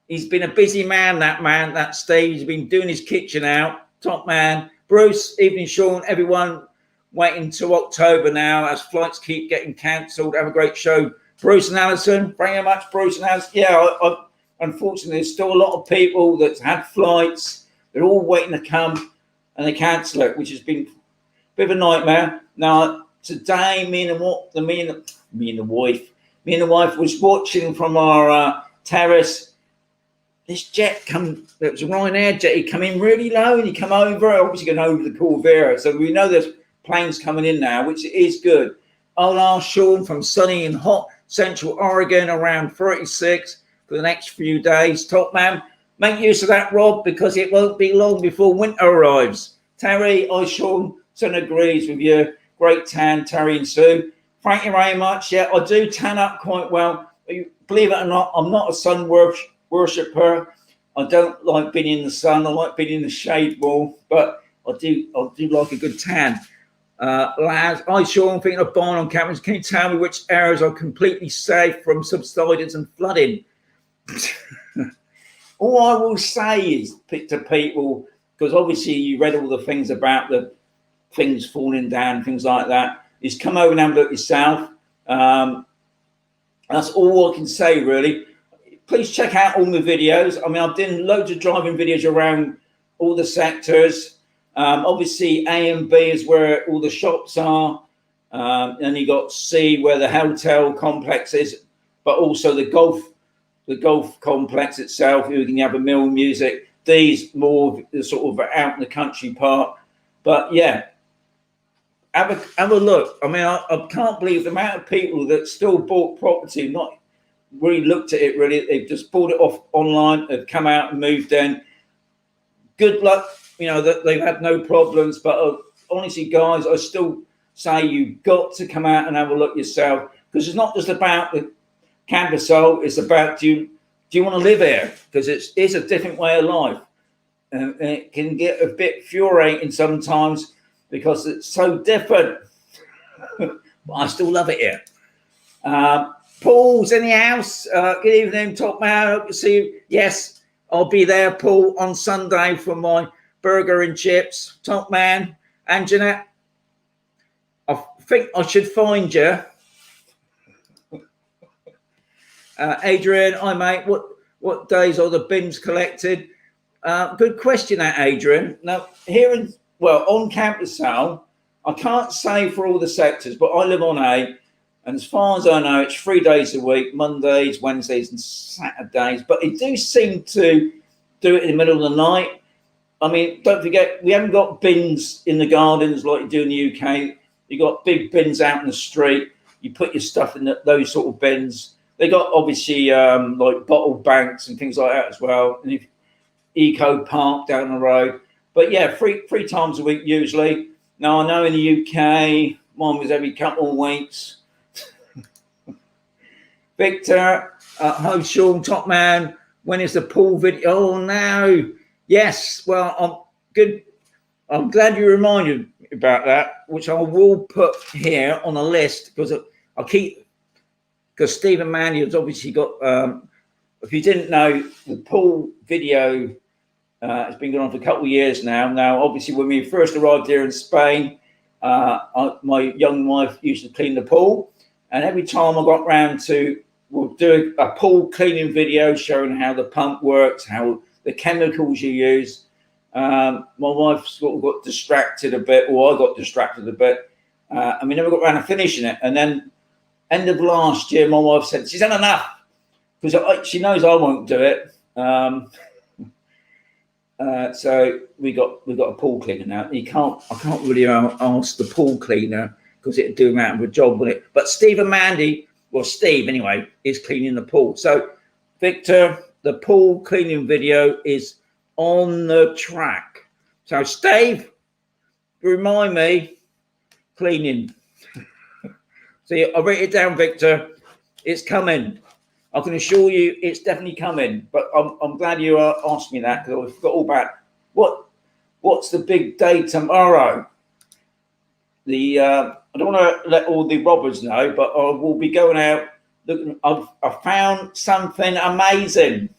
He's been a busy man, that Steve. He's been doing his kitchen out, top man. Bruce, evening, Sean, everyone waiting until October now as flights keep getting cancelled. Have a great show. Bruce and Alison, thank you very much, Bruce and Alison. Yeah, unfortunately, there's still a lot of people that had flights. They're all waiting to come and they cancel it, which has been a bit of a nightmare. Now, today, me and the wife was watching from our terrace. This jet it was a Ryanair jet. He come in really low and he come over, obviously going over the Corvair. So we know there's planes coming in now, which is good. Hola, Sean from sunny and hot Central Oregon, around 36 for the next few days. Top man, make use of that, Rob, because it won't be long before winter arrives. Terry, Sean, son agrees with you. Great tan, Terry and Sue. Thank you very much. Yeah, I do tan up quite well. Believe it or not, I'm not a sun worshipper. I don't like being in the sun. I like being in the shade more, but I do like a good tan. Lads, Sean, thinking of buying on cameras. Can you tell me which areas are completely safe from subsidence and flooding? All I will say is to people, because obviously you read all the things about the things falling down, things like that, is come over and have a look yourself. That's all I can say, really. Please check out all the videos. I mean, I've done loads of driving videos around all the sectors. Obviously, A and B is where all the shops are. And you got C where the hotel complex is, but also the golf complex itself. You can have a meal, music. D's more the sort of out in the country part. But yeah, have a look. I mean, I can't believe the amount of people that still bought property, not really looked at it really. They've just bought it off online, have come out and moved in. Good luck, that they've had no problems. But honestly, guys, I still say you've got to come out and have a look yourself, because it's not just about the Cambasol, it's about do you want to live here? Because it's a different way of life. And it can get a bit infuriating sometimes because it's so different. But I still love it here. Paul's in the house. Good evening, top man. Hope to see you. Yes, I'll be there, Paul, on Sunday for my burger and chips. Top man. And Jeanette, I think I should find you. Adrian, hi mate, what days are the bins collected? Good question, that Adrian. Now, on campus sale, I can't say for all the sectors, but I live on A, and as far as I know, it's 3 days a week, Mondays, Wednesdays, and Saturdays. But it do seem to do it in the middle of the night. I mean, don't forget, we haven't got bins in the gardens like you do in the UK. You got big bins out in the street. You put your stuff in those sort of bins. They got obviously like bottle banks and things like that as well. And if Eco Park down the road. But yeah, three times a week usually. Now I know in the UK, mine was every couple of weeks. Victor, hi Sean, top man. When is the pool video? Oh no. Yes, well, I'm good. I'm glad you reminded me about that, which I will put here on a list because Stephen Mandy has obviously got, if you didn't know, the pool video has been going on for a couple of years now. Now, obviously, when we first arrived here in Spain, my young wife used to clean the pool. And every time I got round to, we'll do a pool cleaning video showing how the pump works, how the chemicals you use. My wife sort of got distracted a bit, or I got distracted a bit. And we never got around to finishing it. And then end of last year, my wife said, she's had enough, because she knows I won't do it. So we got a pool cleaner now. I can't really ask the pool cleaner because it'd do him out of a job, wouldn't it? But Steve and Mandy, well, Steve anyway, is cleaning the pool. So Victor, the pool cleaning video is on the track. So Steve, remind me, cleaning. See, I wrote it down, Victor. It's coming. I can assure you it's definitely coming. But I'm glad you asked me that, because I forgot all about what's the big day tomorrow. I don't want to let all the robbers know, but I will be going out looking. I've found something amazing.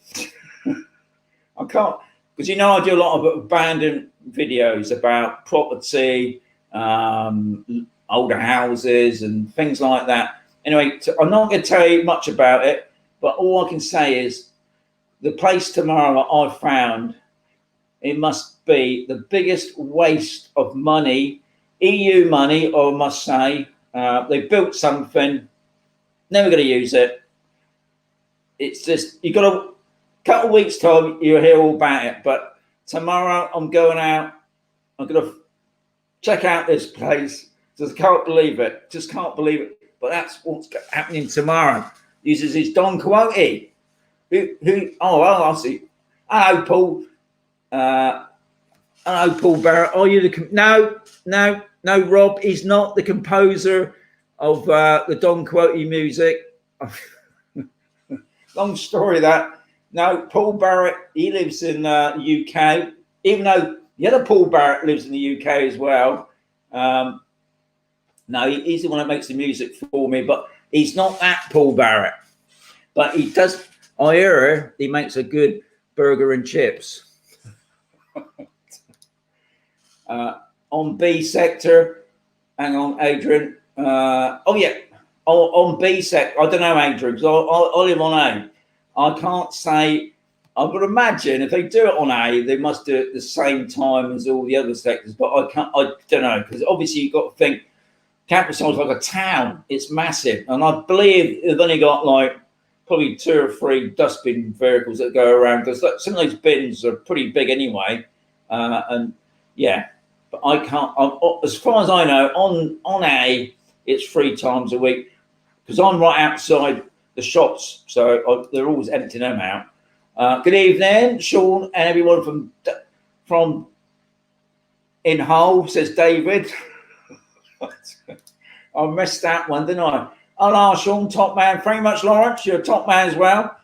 I can't, because I do a lot of abandoned videos about property, older houses and things like that. Anyway, I'm not going to tell you much about it, but all I can say is the place tomorrow I found, it must be the biggest waste of money, EU money, I must say. They built something, never going to use it. It's just, you've got a couple of weeks' time, you'll hear all about it. But tomorrow I'm going out, I'm going to check out this place. Just can't believe it. Just can't believe it. But that's what's happening tomorrow. Uses his Don Quixote. I see. Hello, Paul. Hello, Paul Barrett. Are you the no, Rob is not the composer of the Don Quixote music. Long story that. No, Paul Barrett, he lives in the UK, even though the other Paul Barrett lives in the UK as well. No, he's the one that makes the music for me, but he's not that Paul Barrett. But he does, I hear he makes a good burger and chips. On B sector, hang on, Adrian. On B sector, I don't know, Adrian, because I live on A. I can't say, I would imagine if they do it on A, they must do it at the same time as all the other sectors, but I don't know, because obviously you've got to think, Campus is like a town, it's massive, and I believe they've only got like probably 2 or 3 dustbin vehicles that go around, because some of those bins are pretty big anyway, and yeah, but I can't, as far as I know, on A, it's 3 times a week, because I'm right outside the shops, so they're always emptying them out. Good evening, Sean, and everyone from in Hull, says David. I missed that one, didn't I? Hello, Sean, top man. Very much, Lawrence. You're a top man as well.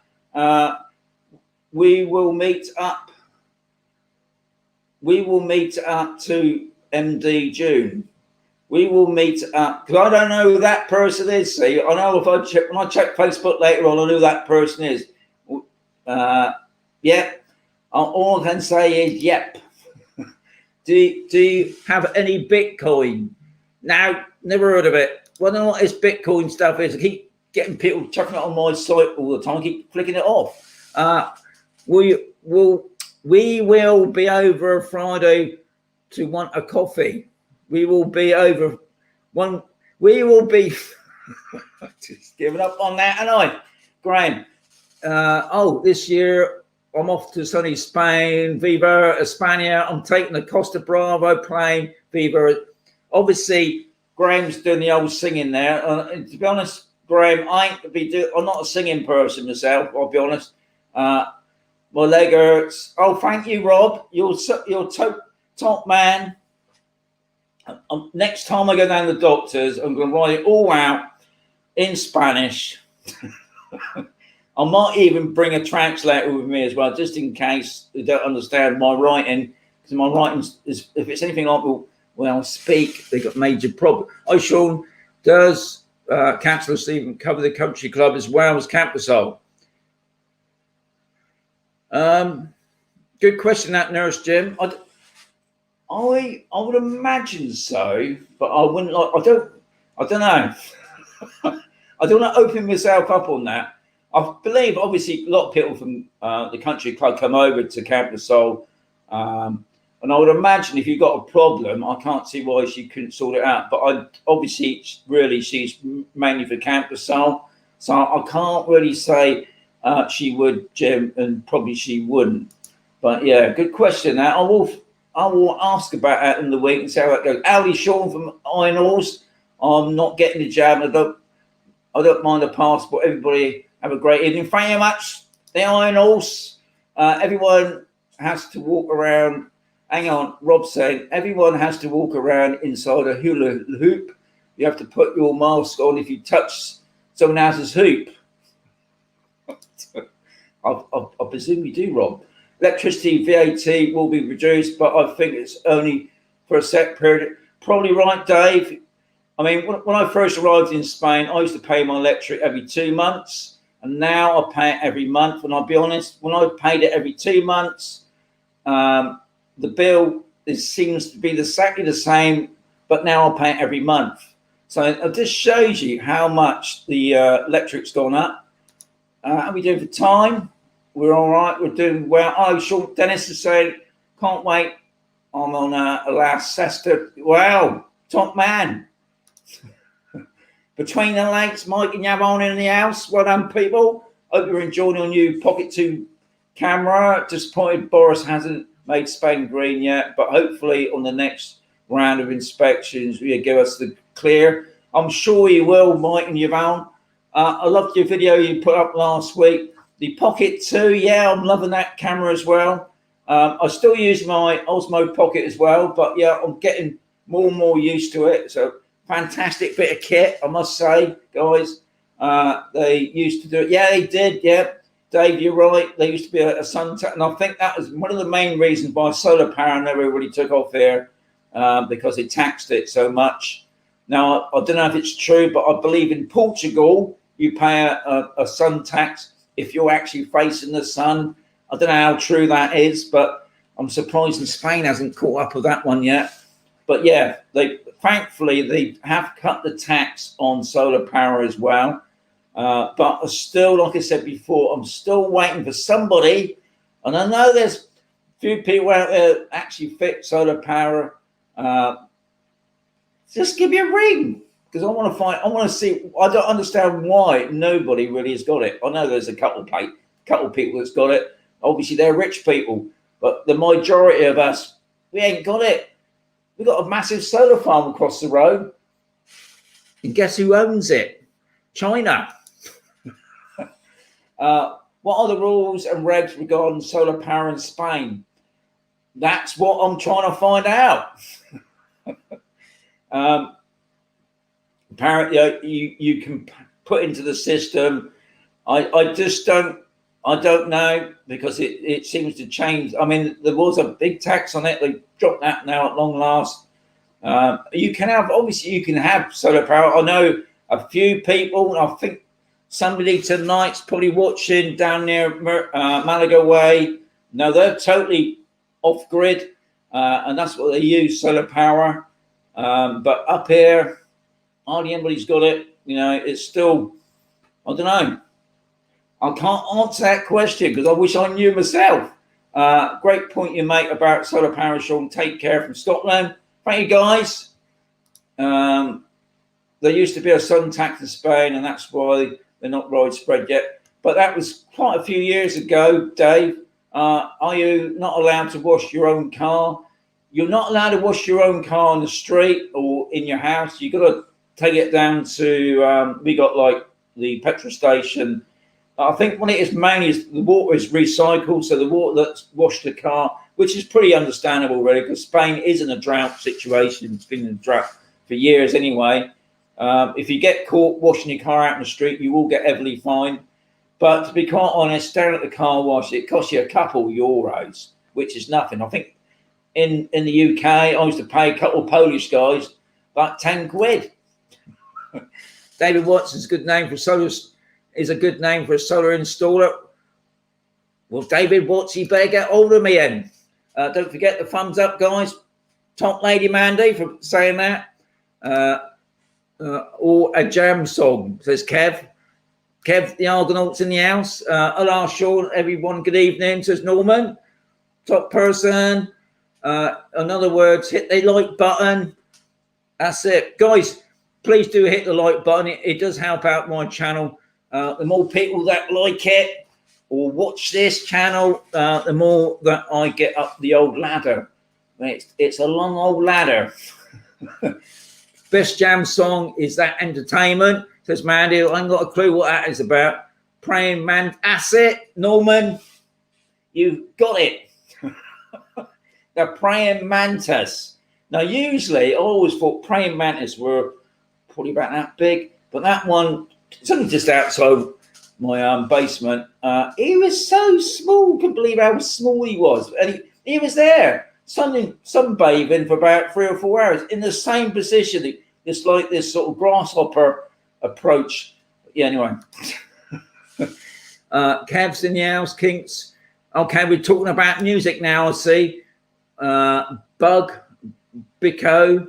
We will meet up. We will meet up to MD June. We will meet up, because I don't know who that person is. See, I know if when I check Facebook later on, I know who that person is. Yep. All I can say is yep. Do you have any Bitcoin? No, never heard of it. Well, I don't know what this Bitcoin stuff is. getting people chucking it on my site all the time. I keep flicking it off. We will be over Friday to want a coffee. We will be over one. We will be just giving up on that, and I, Graham. This year I'm off to sunny Spain. Viva España. I'm taking the Costa Bravo plane. Viva. Obviously, Graham's doing the old singing there. And to be honest, Graham, I'm not a singing person myself. I'll be honest. My leg hurts. Oh, thank you, Rob. You're top man. Next time I go down to the doctors, I'm going to write it all out in Spanish. I might even bring a translator with me as well, just in case they don't understand my writing. Because my writing is, if it's anything like when I speak, they've got major problems. Oh, Sean, does Councillor Stephen cover the country club as well as Campusol? Good question, that, Nurse Jim. I would imagine so, but I wouldn't like. I don't know. I don't want to open myself up on that. I believe, obviously, a lot of people from the country club come over to Campusol, and I would imagine if you've got a problem, I can't see why she couldn't sort it out. But obviously, she's mainly for Campusol, so I can't really say she would, Jim, and probably she wouldn't. But yeah, good question. Now I will ask about that in the week and see how that goes. Ali Sean from Iron Horse. I'm not getting the jab. I don't mind the passport. Everybody have a great evening. Thank you very much. The Iron Horse. Everyone has to walk around. Hang on, Rob saying everyone has to walk around inside a hula hoop. You have to put your mask on if you touch someone else's hoop. I presume you do, Rob. Electricity VAT will be reduced, but I think it's only for a set period. Probably right, Dave. I mean, when I first arrived in Spain, I used to pay my electric every 2 months, and now I pay it every month. And I'll be honest, when I paid it every 2 months, the bill seems to be exactly the same, but now I pay it every month. So it just shows you how much the electric's gone up. How are we doing for time? We're all right. We're doing well. Oh, sure. Dennis is saying, can't wait. I'm on a last siesta. Wow, top man. Between the legs, Mike and Yavon in the house. Well done, people. Hope you're enjoying your new Pocket 2 camera. Disappointed Boris hasn't made Spain green yet, but hopefully on the next round of inspections, will give us the clear. I'm sure you will, Mike and Yavon. I loved your video you put up last week. The Pocket 2, yeah, I'm loving that camera as well. I still use my Osmo Pocket as well, but yeah, I'm getting more and more used to it. So fantastic bit of kit, I must say, guys. They used to do it. Yeah, they did. Yeah, Dave, you're right. There used to be a sun, and I think that was one of the main reasons why solar power never really took off here, because they taxed it so much. Now, I don't know if it's true, but I believe in Portugal, you pay a sun tax if you're actually facing the sun. I don't know how true that is, but I'm surprised Spain hasn't caught up with that one yet. But yeah, thankfully they have cut the tax on solar power as well. But still, like I said before, I'm still waiting for somebody, and I know there's a few people out there actually fit solar power. Just give me a ring, because I want to see. I don't understand why nobody really has got it. I know there's a couple people that's got it. Obviously, they're rich people, but the majority of us, we ain't got it. We've got a massive solar farm across the road, and guess who owns it? China. What are the rules and regs regarding solar power in Spain? That's what I'm trying to find out. Apparently, you can put into the system. I just don't know, because it seems to change. I mean, there was a big tax on it. They dropped that now at long last. You can have solar power. I know a few people. I think somebody tonight's probably watching down near Malaga way. No, they're totally off grid, and that's what they use, solar power. But up here, hardly anybody's got it. You know, it's still I don't know. I can't answer that question because I wish I knew myself. Great point you make about solar power, Sean. Take care from Scotland. Thank you, guys. There used to be a sun tax in Spain, and that's why they're not widespread yet. But that was quite a few years ago, Dave. Are you not allowed to wash your own car? You're not allowed to wash your own car on the street or in your house. You've got to take it down to, we got like the petrol station. I think when it is mainly, the water is recycled, so the water that's washed the car, which is pretty understandable, really, because Spain is in a drought situation. It's been in a drought for years anyway. If you get caught washing your car out in the street, you will get heavily fined. But to be quite honest, staring at the car wash, it costs you a couple euros, which is nothing. I think in the UK, I used to pay a couple of Polish guys like 10 quid. David Watson's a good name for solar. Is a good name for a solar installer. Well, David Watts, you better get hold of me then. Don't forget the thumbs up, guys. Top Lady Mandy for saying that. Or a jam song, says Kev. Kev, the Argonauts in the house. Hello, Sean, everyone, good evening, says Norman. Top person. In other words, hit the like button. That's it. Guys, please do hit the like button. It does help out my channel. The more people that like it or watch this channel, the more that I get up the old ladder. It's a long old ladder. Best jam song is that entertainment, says Mandy. I ain't got a clue what that is about. Praying man, asset, Norman, you got it. The praying mantis. Now, usually, I always thought praying mantis were probably about that big, but that one, it's only just outside my basement. He was so small, couldn't believe how small he was. And he was there, sunbathing for about 3 or 4 hours in the same position. It's like this sort of grasshopper approach. Yeah, anyway. Cavs in the house, Kinks. Okay, we're talking about music now, I see. Bug, Bicko.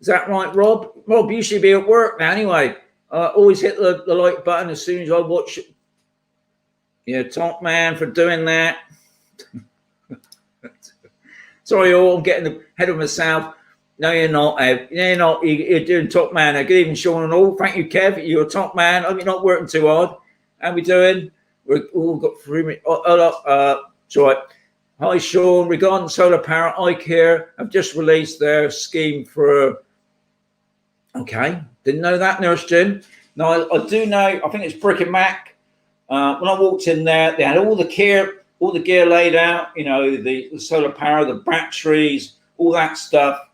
Is that right, Rob? Rob, you should be at work now anyway. Always hit the like button as soon as I watch it. Yeah, top man for doing that. Sorry, all, I'm getting ahead of myself. No, you're not, Ev. You're not. You're doing top man. Good evening, Sean and all. Thank you, Kev. You're a top man. Hope you're not working too hard. How we doing? We've all got 3 minutes. Sorry. Hi, Sean. Regarding solar power, IKEA have just released their scheme for. Okay, didn't know that, Nurse Jim. Now I do know. I think it's Brick and Mac. When I walked in there, they had all the gear laid out. You know, the solar power, the batteries, all that stuff.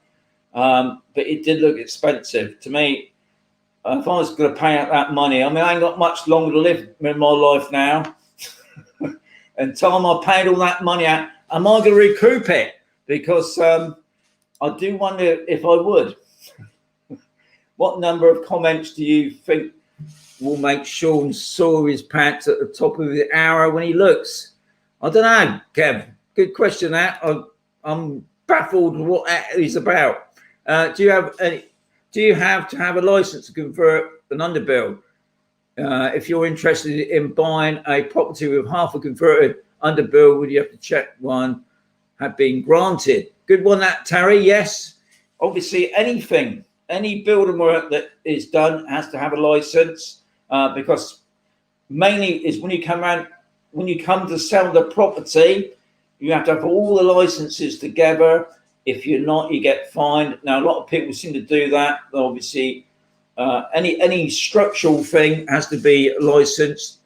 But it did look expensive to me. If I was going to pay out that money, I mean, I ain't got much longer to live in my life now. And time I paid all that money out, am I going to recoup it? Because I do wonder if I would. What number of comments do you think will make Sean saw his pants at the top of the hour when he looks? I don't know, Kev. Good question, that. I'm baffled what that is about. Do you have to have a license to convert an underbill? If you're interested in buying a property with half a converted underbill, would you have to check one had been granted? Good one, that, Terry. Yes. Obviously, any building work that is done has to have a license, because mainly is when you come to sell the property, you have to have all the licenses together. If you're not, you get fined. Now, a lot of people seem to do that. Obviously, any structural thing has to be licensed,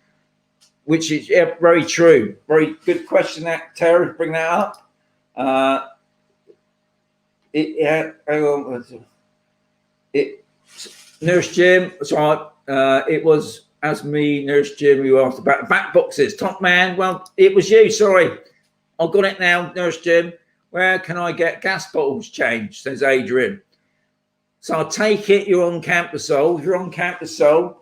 which is very true. Very good question, that, Terry. Bring that up. Nurse Jim. Sorry, it was as me, Nurse Jim, who asked about back boxes. Top man. Well, it was you. Sorry, I got it now, Nurse Jim. Where can I get gas bottles changed? Says Adrian. So I take it you're on Campusol. If you're on Campusol,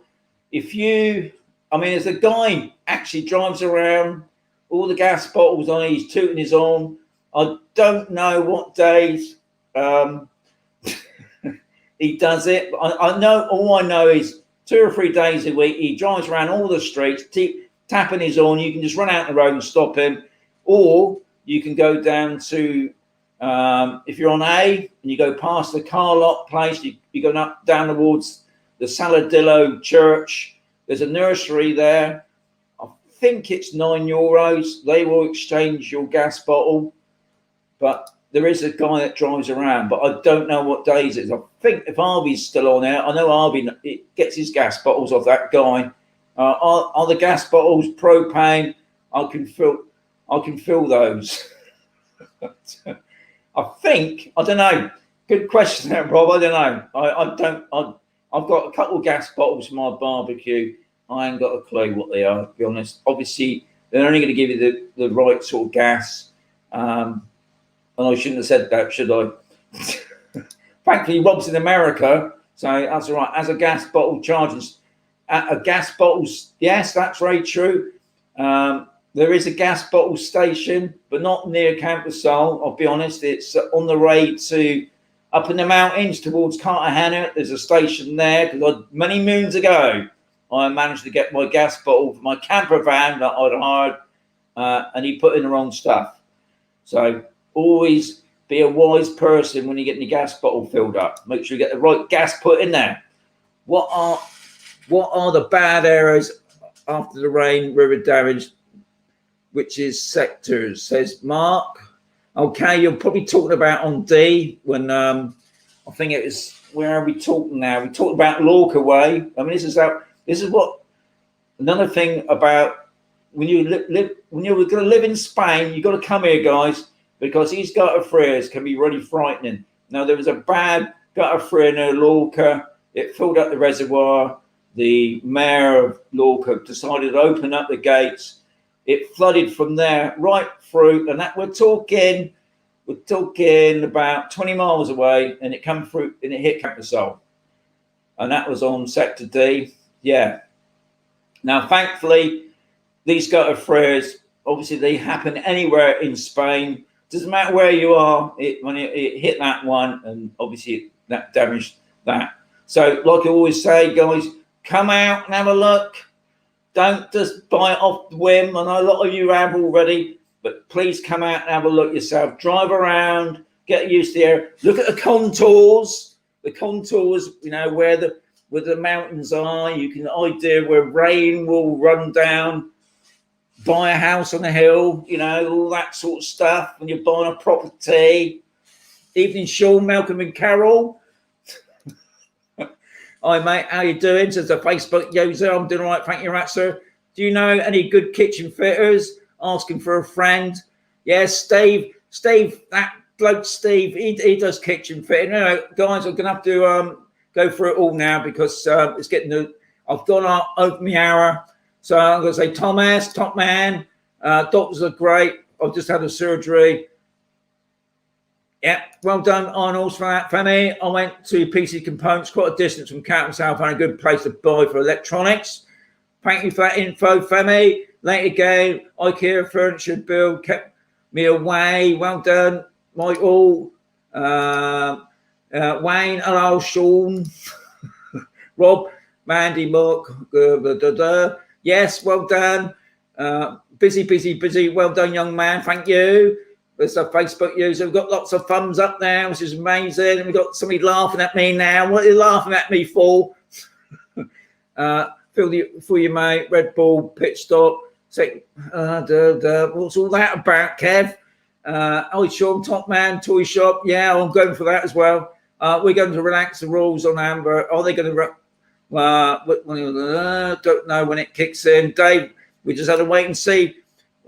there's a guy actually drives around all the gas bottles on. He's tooting his horn. I don't know what days he does it. But I know, all I know is 2 or 3 days a week. He drives around all the streets, tapping his horn. You can just run out the road and stop him. Or you can go down to, if you're on A and you go past the car lot place, you go down towards the Saladillo Church. There's a nursery there. I think it's €9. They will exchange your gas bottle. But there is a guy that drives around, but I don't know what days it is. I think if Harvey's still on there, I know Harvey gets his gas bottles off that guy. Are the gas bottles propane? I can fill those. I think, I don't know. Good question there, Rob. I don't know. I've got a couple of gas bottles for my barbecue. I ain't got a clue what they are, to be honest. Obviously, they're only going to give you the right sort of gas. And I shouldn't have said that, should I? Thankfully, Rob's in America, so that's all right. As a gas bottle charges, a gas bottles, yes, that's very true. There is a gas bottle station, but not near Campbell. I'll be honest, it's on the way to up in the mountains towards Cartagena. There's a station there because many moons ago, I managed to get my gas bottle for my camper van that I'd hired, and he put in the wrong stuff. So always be a wise person when you're getting your gas bottle filled up. Make sure you get the right gas put in there. What are the bad areas after the rain, river damage, which is sectors, says Mark. Okay, you're probably talking about on D when I think it was, where are we talking now? We talked about Lorca Way. I mean, this is what another thing about when you're going to live in Spain, you've got to come here, guys, because these gutter freers can be really frightening. Now, there was a bad gutter freer near Lorca. It filled up the reservoir. The mayor of Lorca decided to open up the gates. It flooded from there right through, and that we're talking about 20 miles away, and it come through and it hit Campasol, and that was on Sector D. Yeah. Now, thankfully, these gutter flares, obviously, they happen anywhere in Spain. Doesn't matter where you are. When it hit that one, and obviously that damaged that. So, like I always say, guys, come out and have a look. Don't just buy it off the whim. I know a lot of you have already, but please come out and have a look yourself. Drive around, get used to the area. Look at the contours. The contours, you know, where the mountains are. You can idea where rain will run down. Buy a house on a hill, you know, all that sort of stuff. When you're buying a property. Evening, Sean, Malcolm and Carol. Hi, mate. How you doing? Says the Facebook user. I'm doing all right. Thank you, right, sir. Do you know any good kitchen fitters? Asking for a friend. Yes, Steve, that bloke Steve, he does kitchen fitting. Anyway, guys, I'm going to have to go through it all now because it's getting I've gone over my hour. So I'm going to say Thomas, top man. Doctors are great. I've just had a surgery. Yeah, well done, Arnold, for that, Femi. I went to PC Components, quite a distance from Canton South, and a good place to buy for electronics. Thank you for that info, Femi. Late again, IKEA furniture build kept me away. Well done, Michael. Wayne, hello, Sean. Rob, Mandy, Mark. Yes, well done. Busy. Well done, young man. Thank you. There's a Facebook user. We've got lots of thumbs up now, which is amazing. And we've got somebody laughing at me now. What are you laughing at me for? For you, mate. Red Bull, pit stop. What's all that about, Kev? Sean, top man, toy shop. Yeah, I'm going for that as well. We're going to relax the rules on Amber. Are they going to... don't know when it kicks in. Dave, we just had to wait and see.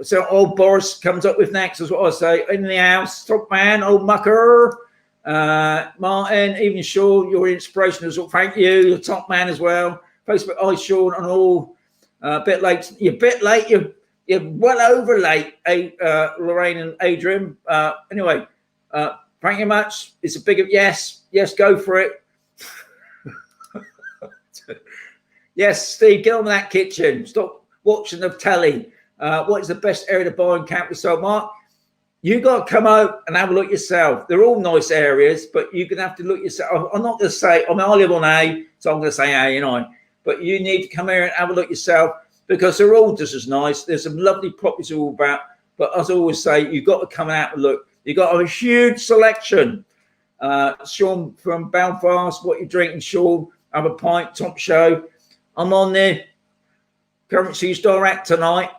So old Boris comes up with next, is what I say. In the house, top man, old mucker. Martin, even Sean, your inspiration as well. Thank you. You're top man as well. Facebook, Sean, and all. A bit late. You're a bit late. You're well over late, Lorraine and Adrian. Anyway, thank you much. It's a big yes. Yes, go for it. Yes, Steve, get on with that kitchen. Stop watching the telly. What is the best area to buy in Camp? So, Mark, you got to come out and have a look yourself. They're all nice areas, but you're going to have to look yourself. I'm not going to say, I live on A, so I'm going to say A, you know. but you need to come here and have a look yourself, because they're all just as nice. There's some lovely properties all about, but as I always say, you've got to come out and look. You've got a huge selection. Sean from Belfast, what you drinking, Sean? Have a pint, top show. I'm on there. Currencies Direct tonight.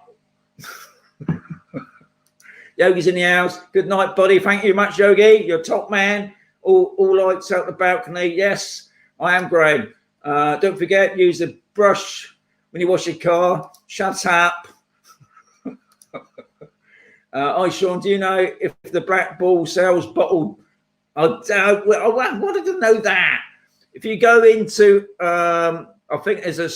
Yogi's in the house. Good night, buddy. Thank you much, Yogi. You're top man. All lights out the balcony. Yes, I am, Graham. Don't forget, use the brush when you wash your car. Shut up. Hi, Sean. Do you know if the Black Bull sells bottled? I wanted to know that. If you go into, I think there's a,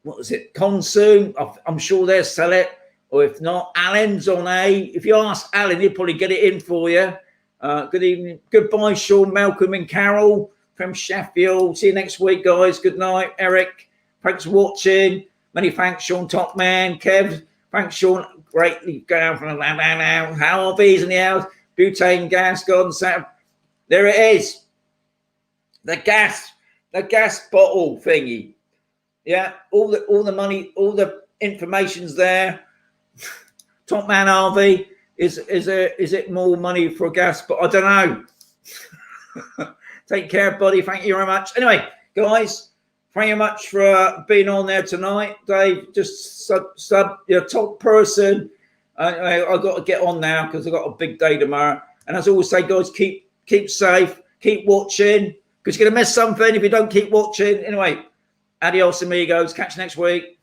what is it, Consume? I'm sure they'll sell it. Or if not, Alan's on A. If you ask Alan, he'll probably get it in for you. Good evening. Goodbye, Sean, Malcolm and Carol from Sheffield. See you next week, guys. Good night, Eric. Thanks for watching. Many thanks, Sean, top man. Kev, thanks, Sean. Greatly going from how are these in the house? Butane gas gone. There it is. The gas bottle thingy. Yeah, all the money, all the information's there. Top man Harvey, is it more money for gas? But I don't know. Take care, buddy. Thank you very much. Anyway, guys, thank you much for being on there tonight. Dave, just sub your top person. I've got to get on now because I've got a big day tomorrow. And as I always say, guys, keep safe, keep watching, because you're going to miss something if you don't keep watching. Anyway, adios, amigos. Catch you next week.